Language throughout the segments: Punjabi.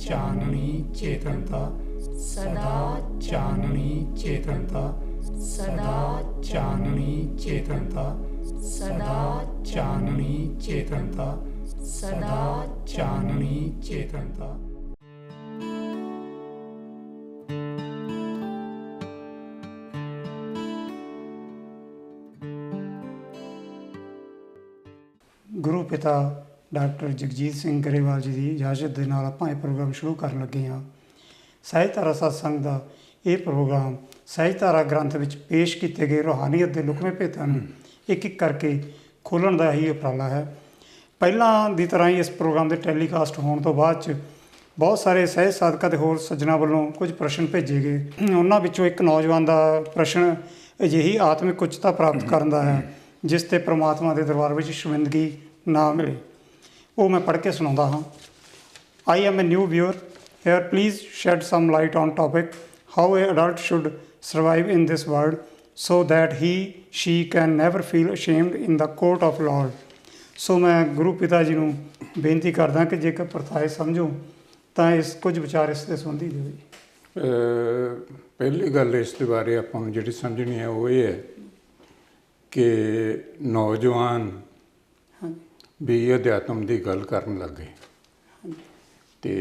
चाननी चेतनता, सदा चाननी चेतनता, सदा चाननी चेतनता, सदा चाननी चेतनता, सदा चाननी चेतनता। ਗੁਰੂ ਪਿਤਾ ਡਾਕਟਰ ਜਗਜੀਤ ਸਿੰਘ ਗਰੇਵਾਲ ਜੀ ਦੀ ਇਜਾਜ਼ਤ ਦੇ ਨਾਲ ਆਪਾਂ ਇਹ ਪ੍ਰੋਗਰਾਮ ਸ਼ੁਰੂ ਕਰਨ ਲੱਗੇ ਹਾਂ। ਸਹਿਜਧਾਰਾ ਸਤਸੰਗ ਦਾ ਇਹ ਪ੍ਰੋਗਰਾਮ ਸਹਿਜਧਾਰਾ ਗ੍ਰੰਥ ਵਿੱਚ ਪੇਸ਼ ਕੀਤੇ ਗਏ ਰੂਹਾਨੀਅਤ ਦੇ ਲੁਕਵੇਂ ਭੇਤਾਂ ਨੂੰ ਇੱਕ ਇੱਕ ਕਰਕੇ ਖੋਲ੍ਹਣ ਦਾ ਹੀ ਉਪਰਾਲਾ ਹੈ। ਪਹਿਲਾਂ ਦੀ ਤਰ੍ਹਾਂ ਹੀ ਇਸ ਪ੍ਰੋਗਰਾਮ ਦੇ ਟੈਲੀਕਾਸਟ ਹੋਣ ਤੋਂ ਬਾਅਦ 'ਚ ਬਹੁਤ ਸਾਰੇ ਸਹਿਜ ਸਾਧਕਾਂ ਅਤੇ ਹੋਰ ਸੱਜਣਾਂ ਵੱਲੋਂ ਕੁਝ ਪ੍ਰਸ਼ਨ ਭੇਜੇ ਗਏ। ਉਹਨਾਂ ਵਿੱਚੋਂ ਇੱਕ ਨੌਜਵਾਨ ਦਾ ਪ੍ਰਸ਼ਨ ਅਜਿਹੀ ਆਤਮਿਕ ਉੱਚਤਾ ਪ੍ਰਾਪਤ ਕਰਨ ਦਾ ਹੈ ਜਿਸ 'ਤੇ ਪ੍ਰਮਾਤਮਾ ਦੇ ਦਰਬਾਰ ਵਿੱਚ ਸ਼ਰਮਿੰਦਗੀ ਨਾ ਮਿਲੇ। ਉਹ ਮੈਂ ਪੜ੍ਹ ਕੇ ਸੁਣਾਉਂਦਾ ਹਾਂ। I am a new viewer here, please shed some light on topic how a adult should survive in this world so that he she can never feel ashamed in the court of lord. So ਮੈਂ ਗੁਰੂ ਪਿਤਾ ਜੀ ਨੂੰ ਬੇਨਤੀ ਕਰਦਾ ਕਿ ਜੇਕਰ ਪ੍ਰਥਾਏ ਸਮਝੋ ਤਾਂ ਇਸ ਕੁਝ ਵਿਚਾਰ ਇਸ ਦੇ ਸੰਬੰਧੀ ਦਿਓ। ਪਹਿਲੀ ਗੱਲ ਇਸ ਦੇ ਬਾਰੇ ਆਪਾਂ ਨੂੰ ਜਿਹੜੀ ਸਮਝਣੀ ਹੈ ਉਹ ਇਹ ਹੈ ਕਿ ਨੌਜਵਾਨ ਵੀ ਅਧਿਆਤਮ ਦੀ ਗੱਲ ਕਰਨ ਲੱਗੇ ਅਤੇ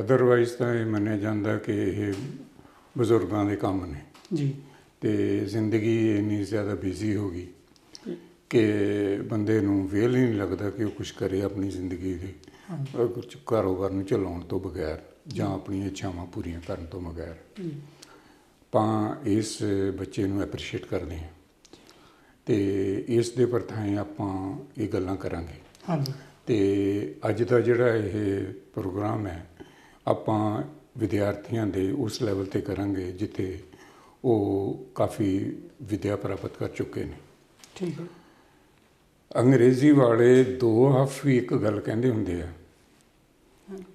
ਅਦਰਵਾਈਜ਼ ਤਾਂ ਇਹ ਮੰਨਿਆ ਜਾਂਦਾ ਕਿ ਇਹ ਬਜ਼ੁਰਗਾਂ ਦੇ ਕੰਮ ਨੇ ਜੀ। ਅਤੇ ਜ਼ਿੰਦਗੀ ਇੰਨੀ ਜ਼ਿਆਦਾ ਬਿਜ਼ੀ ਹੋ ਗਈ ਕਿ ਬੰਦੇ ਨੂੰ ਵੇਲ ਹੀ ਨਹੀਂ ਲੱਗਦਾ ਕਿ ਉਹ ਕੁਛ ਕਰੇ ਆਪਣੀ ਜ਼ਿੰਦਗੀ ਦੇ ਕੁਛ ਕਾਰੋਬਾਰ ਨੂੰ ਚਲਾਉਣ ਤੋਂ ਬਗੈਰ ਜਾਂ ਆਪਣੀਆਂ ਇੱਛਾਵਾਂ ਪੂਰੀਆਂ ਕਰਨ ਤੋਂ ਬਗੈਰ। ਆਪਾਂ ਇਸ ਬੱਚੇ ਨੂੰ ਐਪਰੀਸ਼ੀਏਟ ਕਰਦੇ ਹਾਂ ਅਤੇ ਇਸ ਦੇ ਪ੍ਰਥਾਏ ਆਪਾਂ ਇਹ ਗੱਲਾਂ ਕਰਾਂਗੇ। ਅਤੇ ਅੱਜ ਦਾ ਜਿਹੜਾ ਇਹ ਪ੍ਰੋਗਰਾਮ ਹੈ ਆਪਾਂ ਵਿਦਿਆਰਥੀਆਂ ਦੇ ਉਸ ਲੈਵਲ 'ਤੇ ਕਰਾਂਗੇ ਜਿੱਥੇ ਉਹ ਕਾਫੀ ਵਿੱਦਿਆ ਪ੍ਰਾਪਤ ਕਰ ਚੁੱਕੇ ਨੇ। ਠੀਕ ਹੈ। ਅੰਗਰੇਜ਼ੀ ਵਾਲੇ ਦੋ ਹਰਫ ਵੀ ਇੱਕ ਗੱਲ ਕਹਿੰਦੇ ਹੁੰਦੇ ਆ,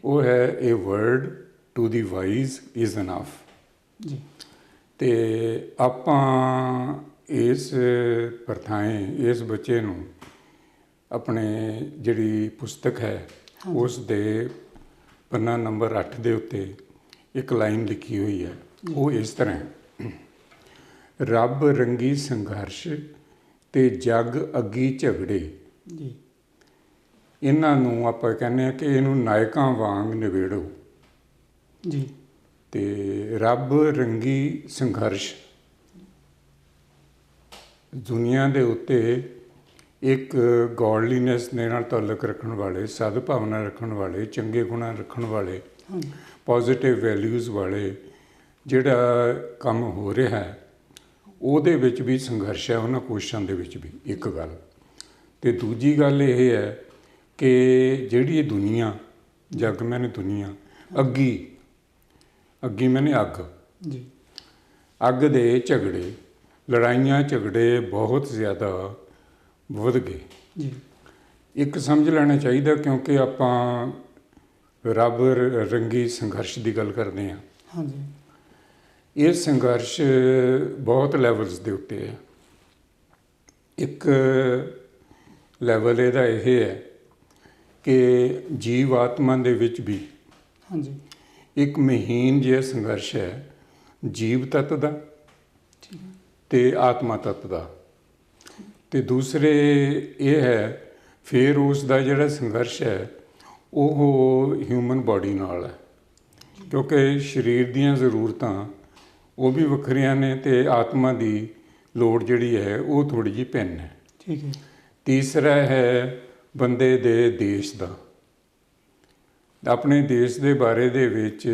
ਉਹ ਹੈ ਏ word to the wise is enough. ਜੀ। ਅਤੇ ਆਪਾਂ ਇਸ ਪ੍ਰਥਾਏ ਇਸ ਬੱਚੇ ਨੂੰ ਆਪਣੇ ਜਿਹੜੀ ਪੁਸਤਕ ਹੈ ਉਸ ਦੇ ਪੰਨਾ ਨੰਬਰ 8 ਦੇ ਉੱਤੇ ਇੱਕ ਲਾਈਨ ਲਿਖੀ ਹੋਈ ਹੈ। ਉਹ ਇਸ ਤਰ੍ਹਾਂ ਹੈ, ਰੱਬ ਰੰਗੀ ਸੰਘਰਸ਼ ਤੇ ਜੱਗ ਅੱਗੀ ਝਗੜੇ। ਜੀ। ਇਹਨਾਂ ਨੂੰ ਆਪਾਂ ਕਹਿੰਦੇ ਹਾਂ ਕਿ ਇਹਨੂੰ ਨਾਇਕਾਂ ਵਾਂਗ ਨਿਬੇੜੋ। ਜੀ। ਅਤੇ ਰੱਬ ਰੰਗੀ ਸੰਘਰਸ਼ ਦੁਨੀਆ ਦੇ ਉੱਤੇ ਇੱਕ ਗੋਡਲੀਨੈਸ ਦੇ ਨਾਲ ਤਾਲੁਕ ਰੱਖਣ ਵਾਲੇ, ਸਦਭਾਵਨਾ ਰੱਖਣ ਵਾਲੇ, ਚੰਗੇ ਗੁਣਾਂ ਰੱਖਣ ਵਾਲੇ, ਪੋਜ਼ੀਟਿਵ ਵੈਲਿਊਜ਼ ਵਾਲੇ ਜਿਹੜਾ ਕੰਮ ਹੋ ਰਿਹਾ ਹੈ ਉਹਦੇ ਵਿੱਚ ਵੀ ਸੰਘਰਸ਼ ਹੈ, ਉਹਨਾਂ ਕੋਸ਼ਿਸ਼ਾਂ ਦੇ ਵਿੱਚ ਵੀ ਇੱਕ ਗੱਲ। ਅਤੇ ਦੂਜੀ ਗੱਲ ਇਹ ਹੈ ਕਿ ਜਿਹੜੀ ਇਹ ਦੁਨੀਆ, ਜਗ ਮੈਨੇ ਦੁਨੀਆ, ਅੱਗੀ ਮੈਨੇ ਅੱਗ। ਜੀ। ਅੱਗ ਦੇ ਝਗੜੇ, ਲੜਾਈਆਂ ਝਗੜੇ ਬਹੁਤ ਜ਼ਿਆਦਾ ਵੱਧ ਗਏ। ਜੀ। ਇੱਕ ਸਮਝ ਲੈਣਾ ਚਾਹੀਦਾ ਕਿਉਂਕਿ ਆਪਾਂ ਰੱਬ ਰੰਗੀ ਸੰਘਰਸ਼ ਦੀ ਗੱਲ ਕਰਦੇ ਹਾਂ। ਹਾਂਜੀ। ਇਹ ਸੰਘਰਸ਼ ਬਹੁਤ ਲੈਵਲਸ ਦੇ ਉੱਤੇ ਹੈ। ਇੱਕ ਲੈਵਲ ਇਹਦਾ ਇਹ ਹੈ ਕਿ ਜੀਵ ਆਤਮਾ ਦੇ ਵਿੱਚ ਵੀ ਹਾਂਜੀ ਇੱਕ ਮਹੀਨ ਜਿਹਾ ਸੰਘਰਸ਼ ਹੈ ਜੀਵ ਤੱਤ ਦਾ ਅਤੇ ਆਤਮਾ ਤੱਤ ਦਾ। ਅਤੇ ਦੂਸਰੇ ਇਹ ਹੈ ਫਿਰ ਉਸ ਦਾ ਜਿਹੜਾ ਸੰਘਰਸ਼ ਹੈ ਉਹ ਹਿਊਮਨ ਬਾਡੀ ਨਾਲ ਹੈ, ਕਿਉਂਕਿ ਸਰੀਰ ਦੀਆਂ ਜ਼ਰੂਰਤਾਂ ਉਹ ਵੀ ਵੱਖਰੀਆਂ ਨੇ ਅਤੇ ਆਤਮਾ ਦੀ ਲੋੜ ਜਿਹੜੀ ਹੈ ਉਹ ਥੋੜ੍ਹੀ ਜਿਹੀ ਭਿੰਨ ਹੈ। ਠੀਕ ਹੈ। ਤੀਸਰਾ ਹੈ ਬੰਦੇ ਦੇ ਦੇਸ਼ ਦਾ। ਆਪਣੇ ਦੇਸ਼ ਦੇ ਬਾਰੇ ਦੇ ਵਿੱਚ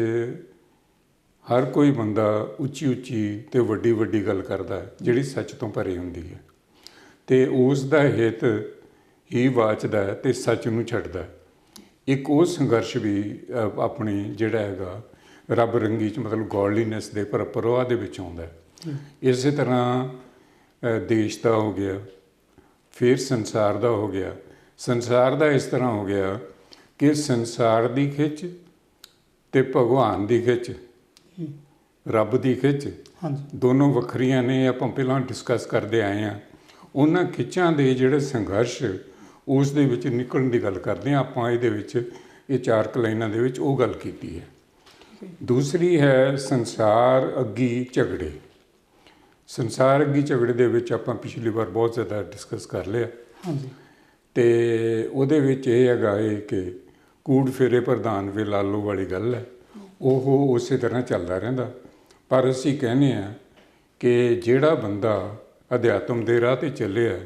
ਹਰ ਕੋਈ ਬੰਦਾ ਉੱਚੀ ਉੱਚੀ ਅਤੇ ਵੱਡੀ ਵੱਡੀ ਗੱਲ ਕਰਦਾ ਜਿਹੜੀ ਸੱਚ ਤੋਂ ਭਰੀ ਹੁੰਦੀ ਹੈ, ਅਤੇ ਉਸ ਦਾ ਹਿੱਤ ਹੀ ਵਾਚਦਾ ਅਤੇ ਸੱਚ ਨੂੰ ਛੱਡਦਾ। ਇੱਕ ਉਹ ਸੰਘਰਸ਼ ਵੀ ਆਪਣੀ ਜਿਹੜਾ ਹੈਗਾ ਰੱਬ ਰੰਗੀ 'ਚ ਮਤਲਬ ਗੋਡਲੀਨੈਸ ਦੇ ਪ੍ਰਵਾਹ ਦੇ ਵਿੱਚ ਆਉਂਦਾ। ਇਸੇ ਤਰ੍ਹਾਂ ਦੇਸ਼ ਦਾ ਹੋ ਗਿਆ, ਫਿਰ ਸੰਸਾਰ ਦਾ ਹੋ ਗਿਆ। ਸੰਸਾਰ ਦਾ ਇਸ ਤਰ੍ਹਾਂ ਹੋ ਗਿਆ ਕਿ ਸੰਸਾਰ ਦੀ ਖਿੱਚ ਅਤੇ ਭਗਵਾਨ ਦੀ ਖਿੱਚ, ਰੱਬ ਦੀ ਖਿੱਚ, ਦੋਨੋਂ ਵੱਖਰੀਆਂ ਨੇ। ਆਪਾਂ ਪਹਿਲਾਂ ਡਿਸਕਸ ਕਰਦੇ ਆਏ ਹਾਂ। ਉਹਨਾਂ ਖਿੱਚਾਂ ਦੇ ਜਿਹੜੇ ਸੰਘਰਸ਼ ਉਸ ਦੇ ਵਿੱਚ ਨਿਕਲਣ ਦੀ ਗੱਲ ਕਰਦੇ ਹਾਂ ਆਪਾਂ। ਇਹਦੇ ਵਿੱਚ ਇਹ 4 ਲਾਈਨਾਂ ਦੇ ਵਿੱਚ ਉਹ ਗੱਲ ਕੀਤੀ ਹੈ। ਠੀਕ ਹੈ ਜੀ। ਦੂਸਰੀ ਹੈ ਸੰਸਾਰ ਅੱਗੀ ਝਗੜੇ। ਸੰਸਾਰ ਅੱਗੀ ਝਗੜੇ ਦੇ ਵਿੱਚ ਆਪਾਂ ਪਿਛਲੀ ਵਾਰ ਬਹੁਤ ਜ਼ਿਆਦਾ ਡਿਸਕਸ ਕਰ ਲਿਆ, ਹਾਂਜੀ ਅਤੇ ਉਹਦੇ ਵਿੱਚ ਇਹ ਹੈਗਾ ਕਿ ਕੂੜ ਫੇਰੇ ਪ੍ਰਧਾਨ ਵੇ ਲਾਲੋ ਵਾਲੀ ਗੱਲ ਹੈ, ਉਹ ਉਸੇ ਤਰ੍ਹਾਂ ਚੱਲਦਾ ਰਹਿੰਦਾ। ਪਰ ਅਸੀਂ ਕਹਿੰਦੇ ਹਾਂ ਕਿ ਜਿਹੜਾ ਬੰਦਾ ਅਧਿਆਤਮ ਦੇ ਰਾਹ 'ਤੇ ਚੱਲਿਆ,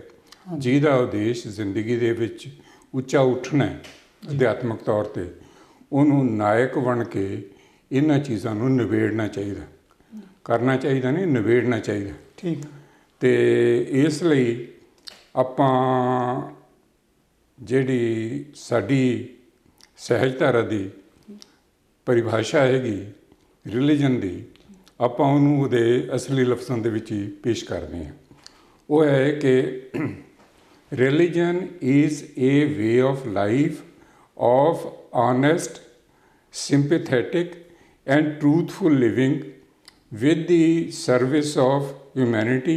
ਜਿਹਦਾ ਉਦੇਸ਼ ਜ਼ਿੰਦਗੀ ਦੇ ਵਿੱਚ ਉੱਚਾ ਉੱਠਣਾ ਹੈ ਅਧਿਆਤਮਿਕ ਤੌਰ 'ਤੇ, ਉਹਨੂੰ ਨਾਇਕ ਬਣ ਕੇ ਇਹਨਾਂ ਚੀਜ਼ਾਂ ਨੂੰ ਨਿਬੇੜਨਾ ਚਾਹੀਦਾ, ਕਰਨਾ ਚਾਹੀਦਾ ਨਹੀਂ, ਨਿਬੇੜਨਾ ਚਾਹੀਦਾ। ਠੀਕ ਹੈ। ਅਤੇ ਇਸ ਲਈ ਆਪਾਂ ਜਿਹੜੀ ਸਾਡੀ ਸਹਿਜਧਾਰਾ ਦੀ ਪਰਿਭਾਸ਼ਾ ਹੈਗੀ ਰਿਲੀਜਨ ਦੀ, ਆਪਾਂ ਉਹਨੂੰ ਉਹਦੇ ਅਸਲੀ ਲਫ਼ਜ਼ਾਂ ਦੇ ਵਿੱਚ ਹੀ ਪੇਸ਼ ਕਰਦੇ ਹਾਂ। ਉਹ ਹੈ ਕਿ religion is a way of life of honest, sympathetic and truthful living with the service of humanity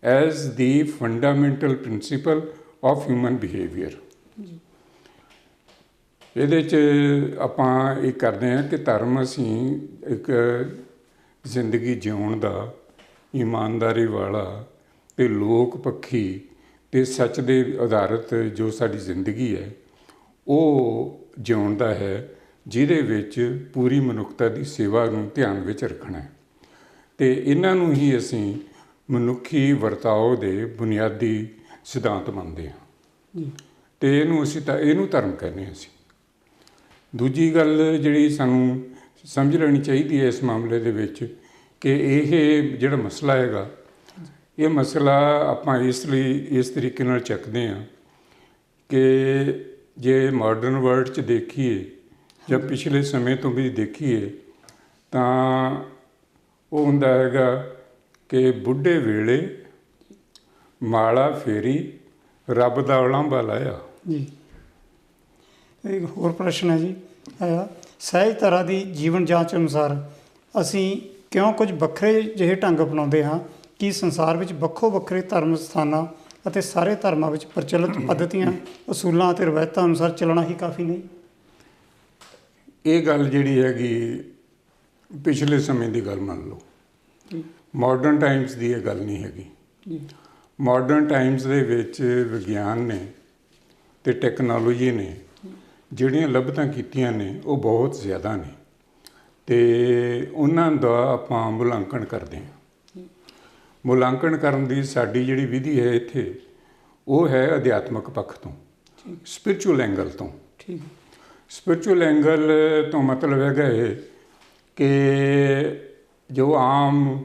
as the fundamental principle of human behavior। ਇਹਦੇ 'ਚ ਆਪਾਂ ਇਹ ਕਰਦੇ ਹਾਂ ਕਿ ਧਰਮ ਅਸੀਂ ਇੱਕ ਜ਼ਿੰਦਗੀ ਜਿਉਣ ਦਾ ਇਮਾਨਦਾਰੀ ਵਾਲਾ ਅਤੇ ਲੋਕ ਪੱਖੀ ਅਤੇ ਸੱਚ ਦੇ ਆਧਾਰਿਤ ਜੋ ਸਾਡੀ ਜ਼ਿੰਦਗੀ ਹੈ ਉਹ ਜਿਉਣ ਦਾ ਹੈ, ਜਿਹਦੇ ਵਿੱਚ ਪੂਰੀ ਮਨੁੱਖਤਾ ਦੀ ਸੇਵਾ ਨੂੰ ਧਿਆਨ ਵਿੱਚ ਰੱਖਣਾ ਹੈ। ਅਤੇ ਇਹਨਾਂ ਨੂੰ ਹੀ ਅਸੀਂ ਮਨੁੱਖੀ ਵਰਤਾਓ ਦੇ ਬੁਨਿਆਦੀ ਸਿਧਾਂਤ ਮੰਨਦੇ ਹਾਂ, ਅਤੇ ਇਹਨੂੰ ਧਰਮ ਕਹਿੰਦੇ ਹਾਂ ਅਸੀਂ। ਦੂਜੀ ਗੱਲ ਜਿਹੜੀ ਸਾਨੂੰ ਸਮਝ ਲੈਣੀ ਚਾਹੀਦੀ ਹੈ ਇਸ ਮਾਮਲੇ ਦੇ ਵਿੱਚ ਕਿ ਇਹ ਜਿਹੜਾ ਮਸਲਾ ਹੈਗਾ, ਇਹ ਮਸਲਾ ਆਪਾਂ ਇਸ ਤਰੀਕੇ ਨਾਲ ਚੱਕਦੇ ਹਾਂ ਕਿ ਜੇ ਮਾਡਰਨ ਵਰਲਡ 'ਚ ਦੇਖੀਏ ਜਾਂ ਪਿਛਲੇ ਸਮੇਂ ਤੋਂ ਵੀ ਦੇਖੀਏ ਤਾਂ ਉਹ ਹੁੰਦਾ ਹੈਗਾ ਕਿ ਬੁੱਢੇ ਵੇਲੇ ਮਾਲਾ ਫੇਰੀ ਰੱਬ ਦਾ ਉਲਾਂਭਾ ਲਾਇਆ। ਜੀ ਇੱਕ ਹੋਰ ਪ੍ਰਸ਼ਨ ਹੈ ਜੀ, ਸਹਿਜਧਾਰਾ ਦੀ ਜੀਵਨ ਜਾਂਚ ਅਨੁਸਾਰ ਅਸੀਂ ਕਿਉਂ ਕੁਝ ਵੱਖਰੇ ਜਿਹੇ ਢੰਗ ਅਪਣਾਉਂਦੇ ਹਾਂ? ਕਿ ਸੰਸਾਰ ਵਿੱਚ ਵੱਖੋ ਵੱਖਰੇ ਧਰਮ ਸਥਾਨਾਂ ਅਤੇ ਸਾਰੇ ਧਰਮਾਂ ਵਿੱਚ ਪ੍ਰਚਲਿਤ ਪੱਧਤੀਆਂ, ਅਸੂਲਾਂ ਅਤੇ ਰਵਾਇਤਾਂ ਅਨੁਸਾਰ ਚੱਲਣਾ ਹੀ ਕਾਫੀ ਨਹੀਂ? ਇਹ ਗੱਲ ਜਿਹੜੀ ਹੈਗੀ ਪਿਛਲੇ ਸਮੇਂ ਦੀ ਗੱਲ ਮੰਨ ਲਓ, ਮਾਡਰਨ ਟਾਈਮਸ ਦੀ ਇਹ ਗੱਲ ਨਹੀਂ ਹੈਗੀ। ਮਾਡਰਨ ਟਾਈਮਸ ਦੇ ਵਿੱਚ ਵਿਗਿਆਨ ਨੇ ਅਤੇ ਟੈਕਨੋਲੋਜੀ ਨੇ ਜਿਹੜੀਆਂ ਲੱਭਤਾਂ ਕੀਤੀਆਂ ਨੇ ਉਹ ਬਹੁਤ ਜ਼ਿਆਦਾ ਨੇ, ਅਤੇ ਉਹਨਾਂ ਦਾ ਆਪਾਂ ਮੁਲਾਂਕਣ ਕਰਦੇ ਹਾਂ। ਮੁਲਾਂਕਣ ਕਰਨ ਦੀ ਸਾਡੀ ਜਿਹੜੀ ਵਿਧੀ ਹੈ ਇੱਥੇ, ਉਹ ਹੈ ਅਧਿਆਤਮਕ ਪੱਖ ਤੋਂ, ਸਪਿਰਿਚੁਅਲ ਐਂਗਲ ਤੋਂ। ਠੀਕ। ਸਪਿਰਿਚੁਅਲ ਐਂਗਲ ਤੋਂ ਮਤਲਬ ਹੈਗਾ ਇਹ ਕਿ ਜੋ ਆਮ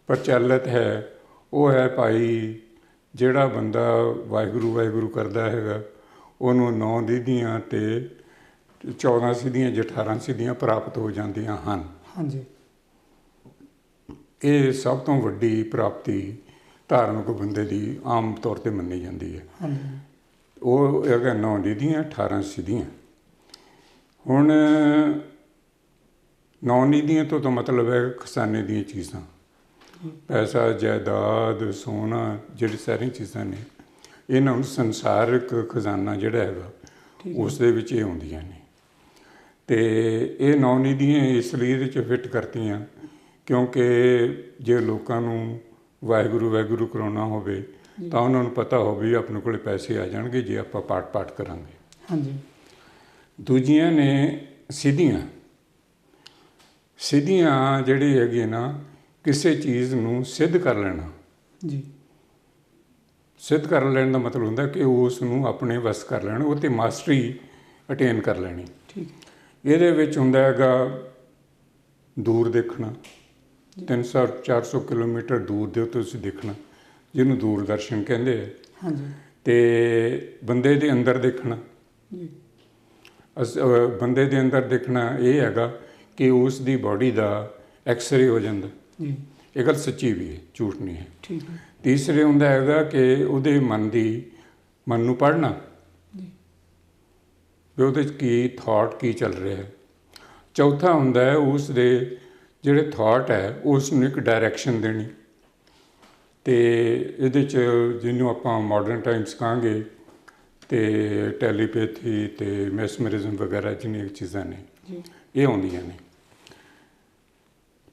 ਪ੍ਰਚਲਿਤ ਹੈ ਉਹ ਹੈ ਭਾਈ ਜਿਹੜਾ ਬੰਦਾ ਵਾਹਿਗੁਰੂ ਵਾਹਿਗੁਰੂ ਕਰਦਾ ਹੈਗਾ ਉਹਨੂੰ 9 ਰਿੱਧੀਆਂ ਅਤੇ 14 ਸਿੱਧੀਆਂ ਜਾਂ 18 ਸਿੱਧੀਆਂ ਪ੍ਰਾਪਤ ਹੋ ਜਾਂਦੀਆਂ ਹਨ। ਹਾਂਜੀ। ਇਹ ਸਭ ਤੋਂ ਵੱਡੀ ਪ੍ਰਾਪਤੀ ਧਾਰਮਿਕ ਬੰਦੇ ਦੀ ਆਮ ਤੌਰ 'ਤੇ ਮੰਨੀ ਜਾਂਦੀ ਹੈ। ਹਾਂਜੀ। ਉਹ ਹੈਗਾ 9 ਰਿੱਧੀਆਂ 18 ਸਿੱਧੀਆਂ। ਹੁਣ 9 ਨਿਧੀਆਂ ਤੋਂ ਤਾਂ ਮਤਲਬ ਹੈ ਖਜ਼ਾਨੇ ਦੀਆਂ ਚੀਜ਼ਾਂ, ਪੈਸਾ, ਜਾਇਦਾਦ, ਸੋਨਾ, ਜਿਹੜੀ ਸਾਰੀਆਂ ਚੀਜ਼ਾਂ ਨੇ, ਇਹਨਾਂ ਨੂੰ ਸੰਸਾਰਿਕ ਖਜ਼ਾਨਾ ਜਿਹੜਾ ਹੈਗਾ ਉਸ ਦੇ ਵਿੱਚ ਇਹ ਆਉਂਦੀਆਂ ਨੇ। ਅਤੇ ਇਹ 9 ਨਿਧੀਆਂ ਇਸ ਲਈ ਇਹਦੇ 'ਚ ਫਿੱਟ ਕਰਤੀਆਂ ਕਿਉਂਕਿ ਜੇ ਲੋਕਾਂ ਨੂੰ ਵਾਹਿਗੁਰੂ ਵਾਹਿਗੁਰੂ ਕਰਾਉਣਾ ਹੋਵੇ ਤਾਂ ਉਹਨਾਂ ਨੂੰ ਪਤਾ ਹੋਵੇ ਆਪਣੇ ਕੋਲ ਪੈਸੇ ਆ ਜਾਣਗੇ ਜੇ ਆਪਾਂ ਪਾਠ ਕਰਾਂਗੇ। ਹਾਂਜੀ। ਦੂਜੀਆਂ ਨੇ ਸਿੱਧੀਆਂ ਜਿਹੜੀ ਹੈਗੀ ਨਾ, ਕਿਸੇ ਚੀਜ਼ ਨੂੰ ਸਿੱਧ ਕਰ ਲੈਣਾ। ਜੀ। ਸਿੱਧ ਕਰ ਲੈਣ ਦਾ ਮਤਲਬ ਹੁੰਦਾ ਕਿ ਉਸ ਨੂੰ ਆਪਣੇ ਵੱਸ ਕਰ ਲੈਣਾ, ਉਹ 'ਤੇ ਮਾਸਟਰੀ ਅਟੇਨ ਕਰ ਲੈਣੀ। ਠੀਕ। ਇਹਦੇ ਵਿੱਚ ਹੁੰਦਾ ਹੈਗਾ ਦੂਰ ਦੇਖਣਾ, 300-400 ਕਿਲੋਮੀਟਰ ਦੂਰ ਦੇ ਉੱਤੇ ਤੁਸੀਂ ਦੇਖਣਾ, ਜਿਹਨੂੰ ਦੂਰਦਰਸ਼ਨ ਕਹਿੰਦੇ ਆ। ਹਾਂਜੀ। ਅਤੇ ਬੰਦੇ ਦੇ ਅੰਦਰ ਦੇਖਣਾ। ਜੀ। ਬੰਦੇ ਦੇ ਅੰਦਰ ਦੇਖਣਾ ਇਹ ਹੈਗਾ ਕਿ ਉਸ ਦੀ ਬਾਡੀ ਦਾ ਐਕਸਰੇ ਹੋ ਜਾਂਦਾ। ਜੀ। ਇਹ ਗੱਲ ਸੱਚੀ ਵੀ ਹੈ, ਝੂਠ ਨਹੀਂ ਹੈ। ਠੀਕ ਹੈ। ਤੀਸਰੇ ਹੁੰਦਾ ਹੈਗਾ ਕਿ ਉਹਦੇ ਮਨ ਨੂੰ ਪੜ੍ਹਨਾ ਵੀ ਉਹਦੇ 'ਚ ਕੀ ਥਾਟ ਕੀ ਚੱਲ ਰਿਹਾ ਹੈ। ਚੌਥਾ ਹੁੰਦਾ ਹੈ ਉਸ ਦੇ ਜਿਹੜੇ ਥਾਟ ਹੈ ਉਸ ਨੂੰ ਇੱਕ ਡਾਇਰੈਕਸ਼ਨ ਦੇਣੀ, ਅਤੇ ਇਹਦੇ 'ਚ ਜਿਹਨੂੰ ਆਪਾਂ ਮਾਡਰਨ ਟਾਈਮਸ ਕਹਾਂਗੇ ਅਤੇ ਟੈਲੀਪੈਥੀ ਅਤੇ ਮੈਸਮਰਿਜ਼ਮ ਵਗੈਰਾ ਜਿੰਨੀਆਂ ਚੀਜ਼ਾਂ ਨੇ ਇਹ ਆਉਂਦੀਆਂ ਨੇ।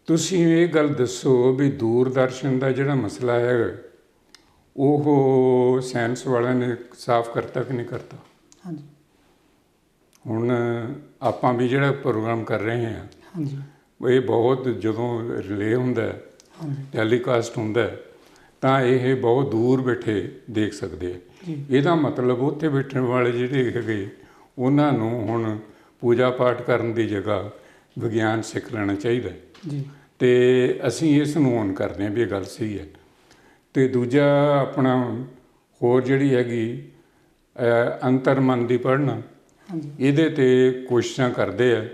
ਤੁਸੀਂ ਇਹ ਗੱਲ ਦੱਸੋ ਵੀ ਦੂਰਦਰਸ਼ਨ ਦਾ ਜਿਹੜਾ ਮਸਲਾ ਹੈ ਉਹ ਸਾਇੰਸ ਵਾਲਿਆਂ ਨੇ ਸਾਫ਼ ਕਰਤਾ ਕਿ ਨਹੀਂ ਕਰਤਾ? ਹਾਂਜੀ ਹੁਣ ਆਪਾਂ ਵੀ ਜਿਹੜਾ ਪ੍ਰੋਗਰਾਮ ਕਰ ਰਹੇ ਹਾਂ ਹਾਂਜੀ ਇਹ ਬਹੁਤ ਜਦੋਂ ਰਿਲੇ ਹੁੰਦਾ ਹੈ, ਹਾਂਜੀ ਟੈਲੀਕਾਸਟ ਹੁੰਦਾ ਹੈ, ਤਾਂ ਇਹ ਬਹੁਤ ਦੂਰ ਬੈਠੇ ਦੇਖ ਸਕਦੇ ਆ। ਜੀ ਇਹਦਾ ਮਤਲਬ ਉੱਥੇ ਬੈਠਣ ਵਾਲੇ ਜਿਹੜੇ ਹੈਗੇ ਉਹਨਾਂ ਨੂੰ ਹੁਣ ਪੂਜਾ ਪਾਠ ਕਰਨ ਦੀ ਜਗ੍ਹਾ ਵਿਗਿਆਨ ਸਿੱਖ ਲੈਣਾ ਚਾਹੀਦਾ ਹੈ। ਜੀ ਅਤੇ ਅਸੀਂ ਇਸ ਨੂੰ ਔਨ ਕਰਦੇ ਹਾਂ ਵੀ ਇਹ ਗੱਲ ਸਹੀ ਹੈ। ਅਤੇ ਦੂਜਾ ਆਪਣਾ ਹੋਰ ਜਿਹੜੀ ਹੈਗੀ ਅੰਤਰਮਨ ਦੀ ਪੜ੍ਹਨਾ, ਹਾਂਜੀ ਇਹਦੇ 'ਤੇ ਕੋਸ਼ਿਸ਼ਾਂ ਕਰਦੇ ਆ,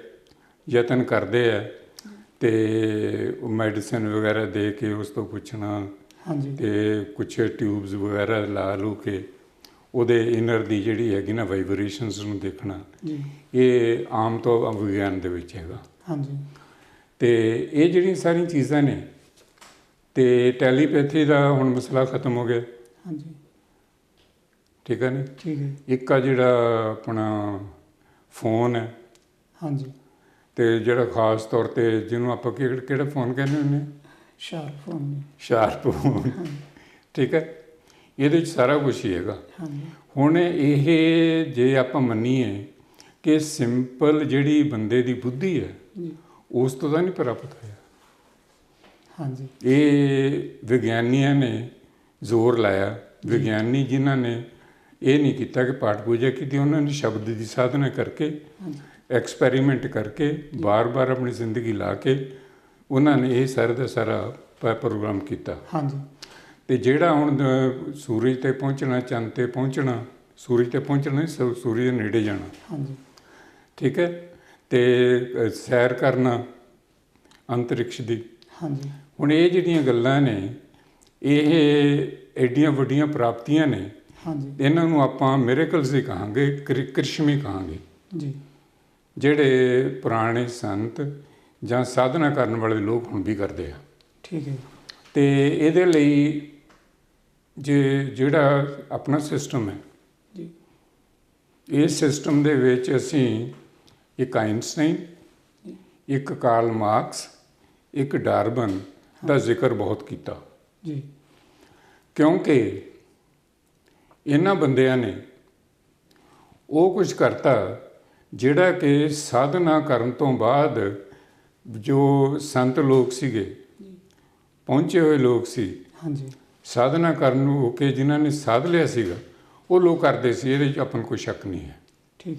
ਯਤਨ ਕਰਦੇ ਆ, ਅਤੇ ਮੈਡੀਸਨ ਵਗੈਰਾ ਦੇ ਕੇ ਉਸ ਤੋਂ ਪੁੱਛਣਾ, ਹਾਂਜੀ ਅਤੇ ਕੁਛ ਟਿਊਬਸ ਵਗੈਰਾ ਲਾ ਲੂ ਕੇ ਉਹਦੇ ਇਨਰ ਦੀ ਜਿਹੜੀ ਹੈਗੀ ਨਾ ਵਾਈਬ੍ਰੇਸ਼ਨਸ ਨੂੰ ਦੇਖਣਾ, ਜੀ ਇਹ ਆਮ ਤੋਂ ਵਿਗਿਆਨ ਦੇ ਵਿੱਚ ਹੈਗਾ। ਹਾਂਜੀ ਅਤੇ ਇਹ ਜਿਹੜੀਆਂ ਸਾਰੀਆਂ ਚੀਜ਼ਾਂ ਨੇ, ਅਤੇ ਟੈਲੀਪੈਥੀ ਦਾ ਹੁਣ ਮਸਲਾ ਖਤਮ ਹੋ ਗਿਆ, ਹਾਂਜੀ ਠੀਕ ਹੈ ਨੀ। ਠੀਕ ਹੈ ਇੱਕ ਆ ਜਿਹੜਾ ਆਪਣਾ ਫੋਨ ਹੈ, ਹਾਂਜੀ ਅਤੇ ਜਿਹੜਾ ਖ਼ਾਸ ਤੌਰ 'ਤੇ ਜਿਹਨੂੰ ਆਪਾਂ ਕਿਹੜਾ ਫੋਨ ਕਹਿੰਦੇ ਹੁੰਦੇ ਹਾਂ, ਸ਼ਾਰਪ ਫੋਨ ਸ਼ਾਰਪ ਫੋਨ, ਠੀਕ ਹੈ। ਇਹਦੇ 'ਚ ਸਾਰਾ ਕੁਛ ਹੀ ਹੈਗਾ। ਹਾਂਜੀ ਹੁਣ ਇਹ ਜੇ ਆਪਾਂ ਮੰਨੀਏ ਕਿ ਸਿੰਪਲ ਜਿਹੜੀ ਬੰਦੇ ਦੀ ਬੁੱਧੀ ਹੈ ਜੀ ਉਸ ਤੋਂ ਤਾਂ ਨਹੀਂ ਪ੍ਰਾਪਤ ਹੋਇਆ। ਹਾਂਜੀ ਇਹ ਵਿਗਿਆਨੀਆਂ ਨੇ ਜ਼ੋਰ ਲਾਇਆ, ਵਿਗਿਆਨੀ ਜਿਨ੍ਹਾਂ ਨੇ ਇਹ ਨਹੀਂ ਕੀਤਾ ਕਿ ਪਾਠ ਪੂਜਾ ਕੀਤੀ, ਉਹਨਾਂ ਨੇ ਸ਼ਬਦ ਦੀ ਸਾਧਨਾ ਕਰਕੇ, ਐਕਸਪੈਰੀਮੈਂਟ ਕਰਕੇ, ਬਾਰ-ਬਾਰ ਆਪਣੀ ਜ਼ਿੰਦਗੀ ਲਾ ਕੇ ਉਹਨਾਂ ਨੇ ਇਹ ਸਾਰਾ ਦਾ ਸਾਰਾ ਪ੍ਰੋਗਰਾਮ ਕੀਤਾ। ਹਾਂਜੀ ਅਤੇ ਜਿਹੜਾ ਹੁਣ ਸੂਰਜ 'ਤੇ ਪਹੁੰਚਣਾ, ਚੰਦ 'ਤੇ ਪਹੁੰਚਣਾ, ਸੂਰਜ 'ਤੇ ਪਹੁੰਚਣਾ ਨਹੀਂ, ਸੂਰਜ ਦੇ ਨੇੜੇ ਜਾਣਾ, ਹਾਂਜੀ ਠੀਕ ਹੈ, ਅਤੇ ਸੈਰ ਕਰਨਾ ਅੰਤਰਿਕਸ਼ ਦੀ। ਹਾਂਜੀ ਹੁਣ ਇਹ ਜਿਹੜੀਆਂ ਗੱਲਾਂ ਨੇ ਇਹ ਐਡੀਆਂ ਵੱਡੀਆਂ ਪ੍ਰਾਪਤੀਆਂ ਨੇ, ਹਾਂਜੀ ਇਹਨਾਂ ਨੂੰ ਆਪਾਂ ਮਿਰੇਕਲਸ ਹੀ ਕਹਾਂਗੇ, ਕ੍ਰਿਸ਼ਮੀ ਕਹਾਂਗੇ, ਜੀ ਜਿਹੜੇ ਪੁਰਾਣੇ ਸੰਤ ਜਾਂ ਸਾਧਨਾ ਕਰਨ ਵਾਲੇ ਲੋਕ ਹੁਣ ਵੀ ਕਰਦੇ ਆ। ਠੀਕ ਹੈ ਅਤੇ ਇਹਦੇ ਲਈ ਜਿਹੜਾ ਆਪਣਾ ਸਿਸਟਮ ਹੈ, ਜੀ ਇਸ ਸਿਸਟਮ ਦੇ ਵਿੱਚ ਅਸੀਂ ਇੱਕ ਆਇਨਸਟਾਈਨ, ਇੱਕ ਕਾਰਲ ਮਾਰਕਸ, ਇੱਕ ਡਾਰਵਨ ਦਾ ਜ਼ਿਕਰ ਬਹੁਤ ਕੀਤਾ, ਜੀ ਕਿਉਂਕਿ ਇਹਨਾਂ ਬੰਦਿਆਂ ਨੇ ਉਹ ਕੁਝ ਕਰਤਾ ਜਿਹੜਾ ਕਿ ਸਾਧਨਾ ਕਰਨ ਤੋਂ ਬਾਅਦ ਜੋ ਸੰਤ ਲੋਕ ਸੀਗੇ, ਪਹੁੰਚੇ ਹੋਏ ਲੋਕ ਸੀ, ਹਾਂਜੀ ਸਾਧਨਾ ਕਰਨ ਨੂੰ ਹੋ ਕੇ ਜਿਨ੍ਹਾਂ ਨੇ ਸਾਧ ਲਿਆ ਸੀਗਾ, ਉਹ ਲੋਕ ਕਰਦੇ ਸੀ। ਇਹਦੇ 'ਚ ਆਪਾਂ ਨੂੰ ਕੋਈ ਸ਼ੱਕ ਨਹੀਂ ਹੈ। ਠੀਕ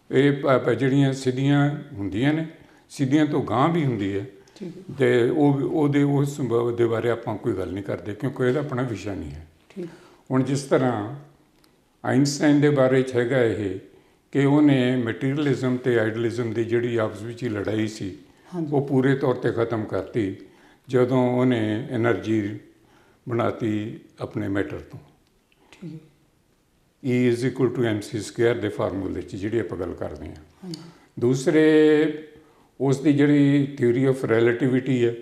ਇਹ ਜਿਹੜੀਆਂ ਸਿੱਧੀਆਂ ਹੁੰਦੀਆਂ ਨੇ, ਸਿੱਧੀਆਂ ਤੋਂ ਗਾਂਹ ਵੀ ਹੁੰਦੀ ਹੈ, ਠੀਕ ਹੈ ਅਤੇ ਉਸ ਦੇ ਬਾਰੇ ਆਪਾਂ ਕੋਈ ਗੱਲ ਨਹੀਂ ਕਰਦੇ ਕਿਉਂਕਿ ਇਹਦਾ ਆਪਣਾ ਵਿਸ਼ਾ ਨਹੀਂ ਹੈ। ਠੀਕ ਹੁਣ ਜਿਸ ਤਰ੍ਹਾਂ ਆਇਨਸਟਾਈਨ ਦੇ ਬਾਰੇ 'ਚ ਹੈਗਾ ਇਹ ਕਿ ਉਹਨੇ ਮਟੀਰੀਅਲਿਜ਼ਮ ਅਤੇ ਆਈਡਲਿਜ਼ਮ ਦੀ ਜਿਹੜੀ ਆਪਸ ਵਿੱਚ ਹੀ ਲੜਾਈ ਸੀ, ਹਾਂਜੀ ਉਹ ਪੂਰੇ ਤੌਰ 'ਤੇ ਖ਼ਤਮ ਕਰਤੀ ਜਦੋਂ ਉਹਨੇ ਐਨਰਜੀ ਬਣਾਤੀ ਆਪਣੇ ਮੈਟਰ ਤੋਂ। ਠੀਕ ਹੈ E=mc² ਦੇ ਫਾਰਮੂਲੇ 'ਚ ਜਿਹੜੀ ਆਪਾਂ ਗੱਲ ਕਰਦੇ ਹਾਂ। ਹਾਂਜੀ ਦੂਸਰੇ ਉਸ ਦੀ ਜਿਹੜੀ ਥਿਊਰੀ ਆਫ ਰਿਲੇਟਿਵਿਟੀ ਹੈ,